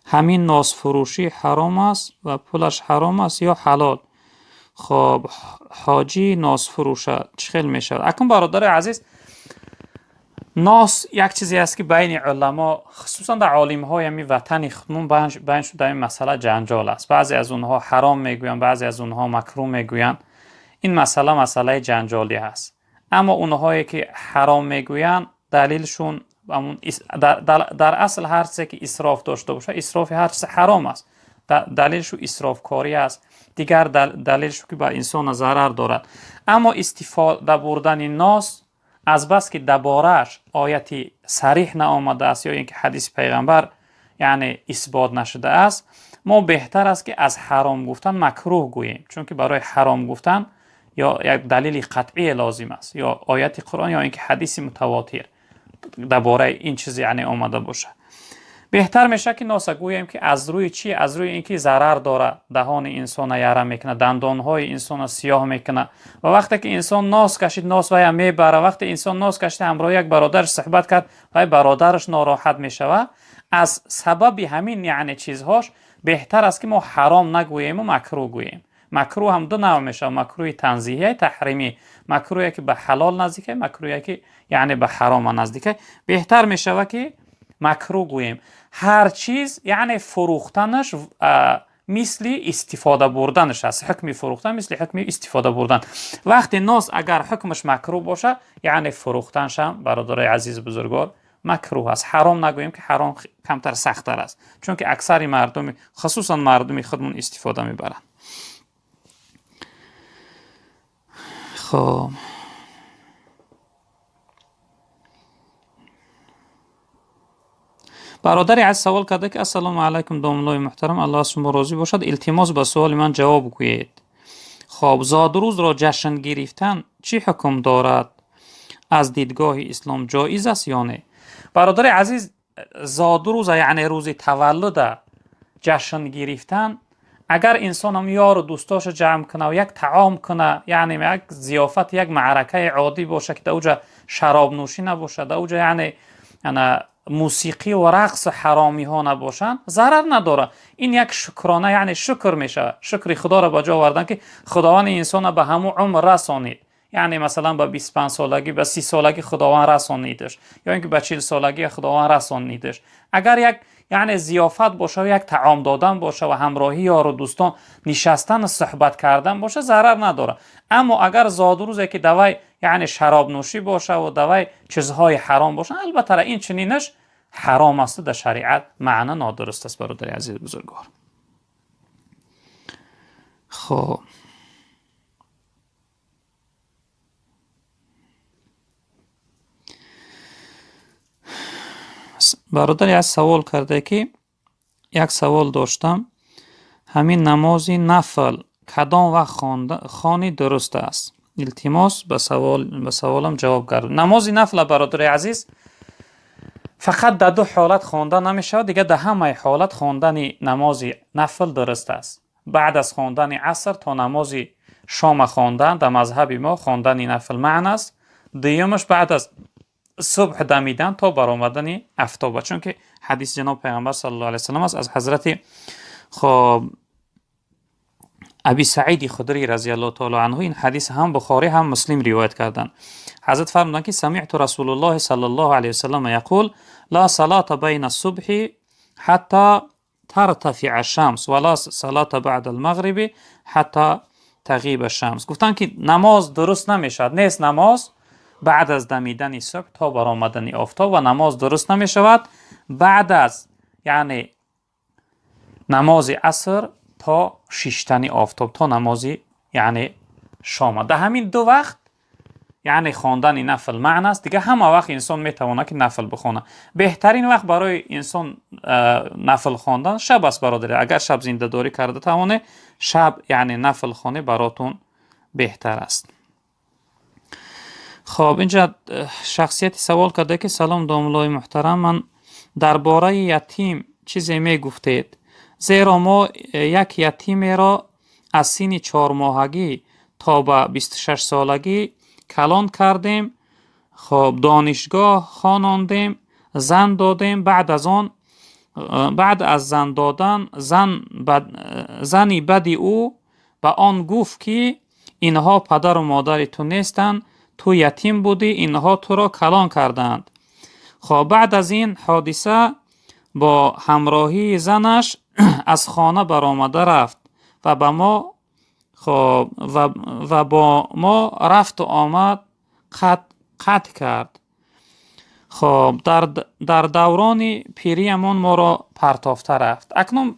همین ناس فروشی حرام است و پولش حرام است یا حلال؟ خب حاجی ناس فروشه چخیل میشه؟ اکنون برادر عزیز ناس یک چیزی است که بین علما خصوصا در عالم های می وطن خودمون بین شده این مسئله جنجال است. بعضی از اونها حرام میگویند، بعضی از اونها مکروه میگویند. این مسئله جنجالی هست. اما اونهایی که حرام میگویند دلیلشون در اصل هر چیزی که اسراف داشته باشه، اسراف هر چیز حرام است. دلیلش اسراف کاری است. دیگر دلیلش که به انسان ضرر دارد. اما استفاده بردن ناس از بس که درباره‌اش آیتی صریح نآمده است یا اینکه حدیث پیغمبر یعنی اثبات نشده است، ما بهتر است که از حرام گفتن مکروه گوییم، چون که برای حرام گفتن یا یک دلیل قطعی لازم است، یا آیت قرآن یا اینکه حدیث متواتر درباره این چیز یعنی آمده باشه. بهتر میشه که ناس گوییم که از روی چی؟ از روی اینکه ضرر داره، دهان انسان یاره میکنه، دندانهای انسان سیاه میکنه و وقتی که انسان ناس کشید ناس وای میبره. وقتی انسان ناس کشید همراه یک برادرش صحبت کرد و برادرش ناراحت میشوه. از سبب همین یعنی چیزهاش بهتر است که ما حرام نگوییم و مکروه گوییم. مکروه هم دو نوع میشه، مکروه تنزیهی تحریمی، مکروهی که به حلال نزدیکه، مکروهی که یعنی به حرام نزدیکه. بهتر میشه که مکروه گوییم. هر چیز یعنی فروختنش مثل استفاده بردنش است. حکم فروختن مثل حکم استفاده بردن. وقتی ناس اگر حکمش مکروه باشه یعنی فروختنش هم برادرای عزیز بزرگوار مکروه است. حرام نگوییم که حرام کمتر سخت‌تر است، چون که اکثر مردم خصوصا مردم خودمون استفاده میبرن. خب برادری از سوال کرده که السلام علیکم داملای محترم، الله از شما راضی باشد، التماس به سوال من جواب گویید. خب زادروز را جشن گرفتن چی حکم دارد؟ از دیدگاه اسلام جایز است یا نه؟ برادر عزیز، زادروز یعنی روز تولد جشن گرفتن، اگر انسان هم یار و دوستاش جمع کنه و یک طعام کنه، یعنی یک ضیافت، یک معرکه عادی باشه که در اوجا شراب نوشی نباشه، در اوجا یعنی موسیقی و رقص حرامی ها نباشن، ضرر نداره. این یک شکرانه یعنی شکر میشه، شکر خدا را به جا آوردن که خداوند انسان به همون عمر رسانید. یعنی مثلا به 25 سالگی، به 30 سالگی خداوند رسانیدش، یا اینکه به 40 سالگی خداوند رسانیدش. اگر یک یعنی ضیافت باشه و یک طعام دادن باشه و همراهی یار و دوستان نشستن و صحبت کردن باشه، ضرر نداره. اما اگر زادروزی که دوای یعنی شراب نوشی باشه و دوای چیزهای حرام باشه، البته این چنینش حرام است، در شریعت معنی نادرست است برادر عزیز بزرگوار. خب برادری از سوال کرده که یک سوال داشتم، همین نمازی نفل کدام وقت خوانی درست است؟ التماس به سوالم جواب گرد. نمازی نفل برادر عزیز فقط در دو حالت خوانده نمیشه، دیگه در همه حالت خواندن نمازی نفل درست است. بعد از خواندن عصر تا نماز شام خواندن در مذهب ما خواندن نفل معنی است. دیمش بعد از صبح دمیدن تا برآمدن آفتاب، چون که حدیث جناب پیغمبر صلی الله علیه و سلم است از حضرت ابی سعید خدری رضی الله تعالی عنه. این حدیث هم بخاری هم مسلم روایت کردند. حضرت فرمودند که سمعت رسول الله صلی الله علیه و سلم یقول لا صلاة بین الصبح حتی ترتفع الشمس ولا صلاة بعد المغرب حتی تغیب الشمس. گفتن که نماز درست نمیشد، نیست نماز بعد از دمیدن صبح تا برآمدن آفتاب، و نماز درست نمی شود بعد از یعنی نماز عصر تا شیشتن آفتاب تا نماز یعنی شام. در همین دو وقت یعنی خواندن نفل معنی است. دیگه همه وقت انسان میتونه که نفل بخونه. بهترین وقت برای انسان نفل خواندن شب است برادر. اگر شب زنده داری کرده توانه شب یعنی نفل خونه براتون بهتر است. خب اینجا شخصیتی سوال کرده که سلام داملای محترم، من درباره یتیم چیزی می گفتید، زیرا ما یک یتیم را از سن 4 ماهگی تا به 26 سالگی کلان کردیم، خب دانشگاه خواندیم، زن دادیم، بعد از زن دادن زنی بدی او به آن گفت که اینها پدر و مادر تو نیستند، تو یتیم بودی، اینها تو را کلان کردند. خب بعد از این حادثه با همراهی زنش از خانه برآمده رفت و با ما رفت و آمد قطع کرد. خب در دوران پیریمان ما را پرتافته رفت. اکنون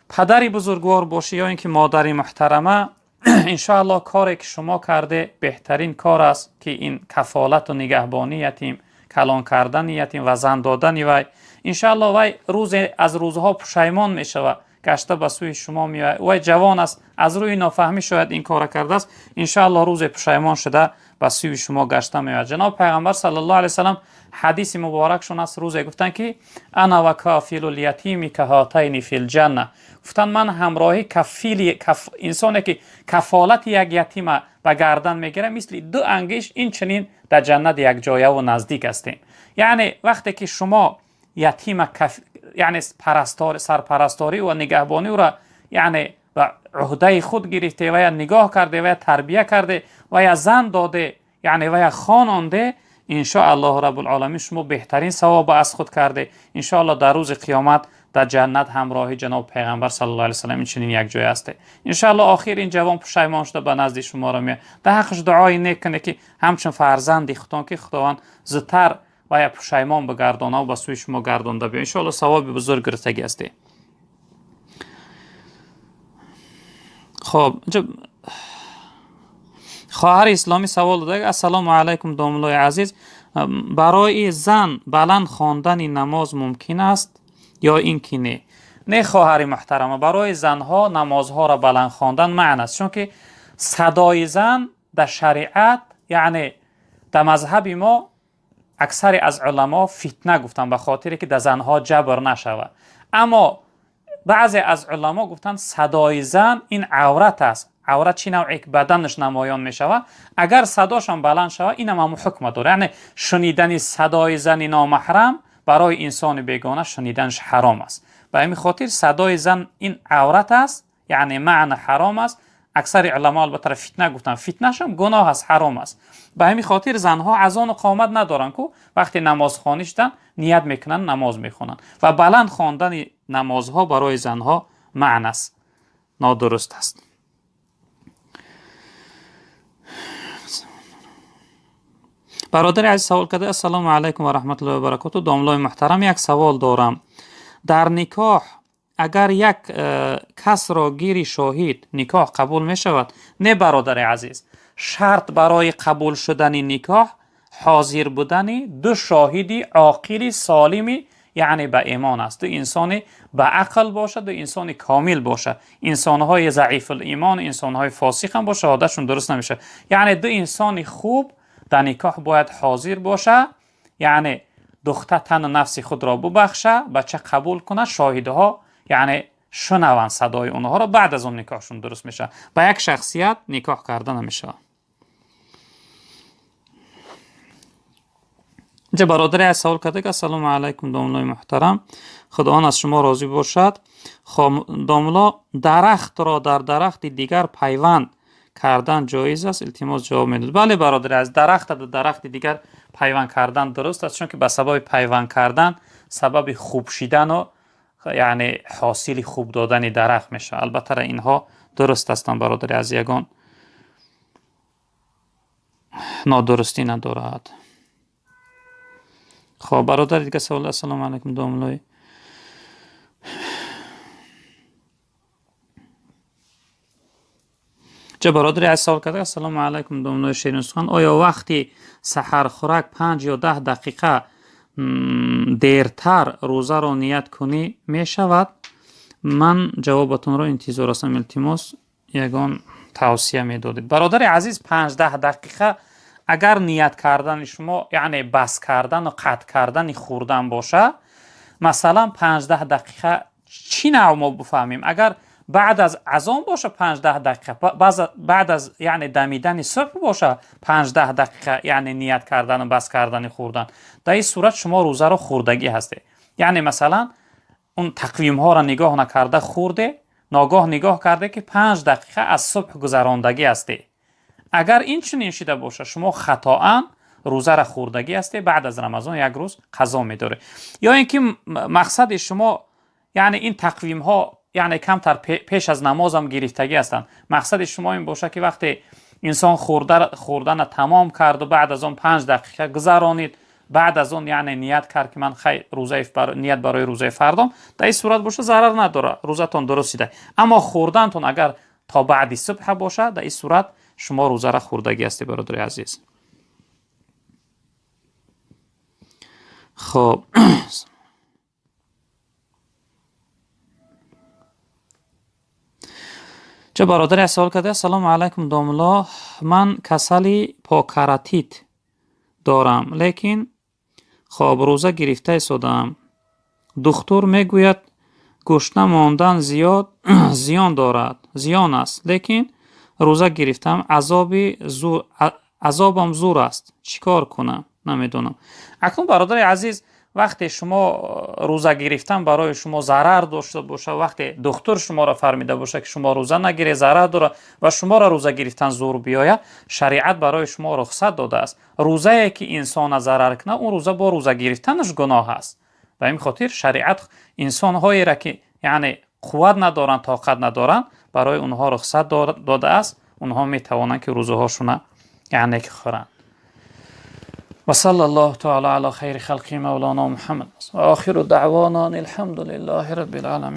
پدری بزرگوار باشه یا اینکه مادری محترمه، انشاءالله کاری که شما کرده بهترین کار است که این کفالت و نگهبانی یتیم، کلان کردن یتیم و زن دادن وی، انشاءالله وی روز از روزها پشیمان می شود، گشته به سوی شما می وی جوان است، از روی نافهمی شاید این کار کرده است، انشاءالله روز پشیمان شده به سوی شما گشته می. جناب پیغمبر صلی الله علیه و سلم حدیث مبارکشون است، روزی گفتن که انا و کافیل الیتیم که هاتین فی الجنه. گفتن من همراهی انسانی که کفالت یک یتیم به گردن میگیره مثل دو انگشت این چنین در جنت یک جایه و نزدیک هستیم. یعنی وقتی که شما یتیم یعنی سرپرستاری و نگهبانی او را یعنی به عهده خود گرفته و یا نگاه کرده و یا تربیه کرده و یا زن داده یعنی و یا خوانانده، ان شاء الله رب العالمین شما بهترین ثواب از خود کرده. ان شاء الله در روز قیامت در جنت همراه جناب پیغمبر صلی الله علیه و سلم چنین یک جای است. ان شاء الله آخر این جوان پشیمان شده به نزد شما را میاد، در حقش دعای نیک کنه که همچون فرزندی خودتان که خداوند زودتر و یا پشیمان بگردانه و به سوی شما گردانده بیا. ان شاء الله ثواب بزرگ گرفتگی است. خب خواهر اسلامی سوال داده: السلام علیکم داملای عزیز، برای زن بلند خواندن نماز ممکن است یا اینکه نه؟ نه خواهر محترم، برای زنها نمازها را بلند خواندن معنی است، چون که صدای زن در شریعت یعنی در مذهب ما اکثر از علما فتنه گفتن به خاطر که در زنها جبر نشود، اما بعضی از علما گفتن صدای زن این عورت است. عورت چی نوعی که بدنش نمایان می شود، اگر صداشان بلند شود این هم حکم داره. یعنی شنیدن صدای زن نامحرم برای انسان بیگانه شنیدنش حرام است. به همین خاطر صدای زن این عورت است، یعنی معنی حرام است. اکثر علما البته فتنه گفتن، فتنهش هم گناه است، حرام است. به همین خاطر زنها اذان و قامت ندارن که وقتی نماز خوانی شدن نیت میکنن نماز میخونن و بلند خواندن نمازها برای زنها معنی است، نادرست است. برادر عزیز سوال کرده: السلام علیکم و رحمت الله و برکاته. داملای محترم، یک سوال دارم. در نکاح اگر یک کس را گیری شاهد نکاح قبول می شود؟ نه برادر عزیز، شرط برای قبول شدن نکاح حاضر بودن دو شاهدی عاقل سالمی یعنی به ایمان است. دو انسان به عقل باشه، دو انسان کامل باشه. انسانهای ضعیف الایمان، انسانهای فاسق هم باشه، شهادتشون درست نمیشه. یعنی دو انسان خوب در نکاح باید حاضر باشه، یعنی دختر تن نفس خود را ببخشه، بچه قبول کنه، شاهدها یعنی شنون صدای اونها را، بعد از اون نکاحشون درست میشه. با یک شخصیت نکاح کردن نمیشه. اینجا برادر از سوال کرده که السلام علیکم داملای محترم، خداوند از شما راضی باشد. داملا، درخت را در درخت دیگر پیوند کردن جایز است؟ التماس جواب میدید. بله برادر، از درخت در درخت دیگر پیوند کردن درست است، چون که به سبب پیوند کردن سبب خوب شدن و یعنی حاصل خوب دادن درخت میشه. البته اینها درست هستند برادر، از یگان نادرستی ندارد. خب برادر دیگه سوال: السلام علیکم داملای، چه برادری از سوال کرده: السلام علیکم داملای شیرین سخن، آیا وقتی سحر خورک 5 یا 10 دقیقه دیرتر روزه را نیت کنی می شود؟ من جوابتون را انتظار هستم، التماس یگان توصیه می دادید. برادر عزیز، 5-10 دقیقه اگر نیت کردن شما یعنی بس کردن و قطع کردن خوردن باشه، مثلا 5-10 دقیقه چی نوع ما بفهمیم؟ اگر بعد از اذان باشه 5-10 دقیقه، بعد از یعنی دمیدن صبح باشه 5-10 دقیقه یعنی نیت کردن و بس کردن خوردن، در این صورت شما روزه رو خوردگی هسته. یعنی مثلا اون تقویم ها را نگاه نکرده خورده، ناگاه نگاه کرده که 5 دقیقه از صبح گذراندگی هسته. اگر این چنین شده باشه شما خطااً روزه را خوردگی هسته، بعد از رمضان یک روز قضا می‌داره. یا اینکه مقصد شما یعنی این تقویم ها یعنی کمتر پیش از نماز هم گرفتگی هستند، مقصد شما این باشه که وقتی انسان خوردن تمام کرد و بعد از اون 5 دقیقه گذرانید، بعد از اون یعنی نیت کرد که من نیت برای روزه فردام، در این صورت باشه ضرر نداره، روزتون درستیده. اما خوردنتون اگر تا بعد صبح باشه، در این صورت شما روزه را خوردگی هستی برادر عزیز. خب چه برادر سوال کرده: سلام علیکم داملا، من کسل پاکراتیت دارم لیکن خب روزه گرفته شدم. دکتر میگوید گشنه ماندن زیان است، لیکن روزه گرفتم، عذابم زور است، چیکار کنم؟ نمیدونم. اکنون برادر عزیز وقتی شما روزه گرفتن برای شما ضرر داشته باشه، وقتی دکتر شما را فرمیده باشه که شما روزه نگیری ضرر داره و شما را روزه گرفتن زور بیاید، شریعت برای شما رخصت داده است. روزه که انسان ضرر کنه اون روزه با روزه گرفتنش گناه است. به این خاطر شریعت انسان هایی را که یعنی قوت ندارن، طاقت ندارن، برای اونها رخصت داده است. اونها می توانند که روزه هاشون یعنی که خورند. وصلى الله تعالى على خير خلق مولانا محمد وآخر دعوانا الحمد لله رب العالمين.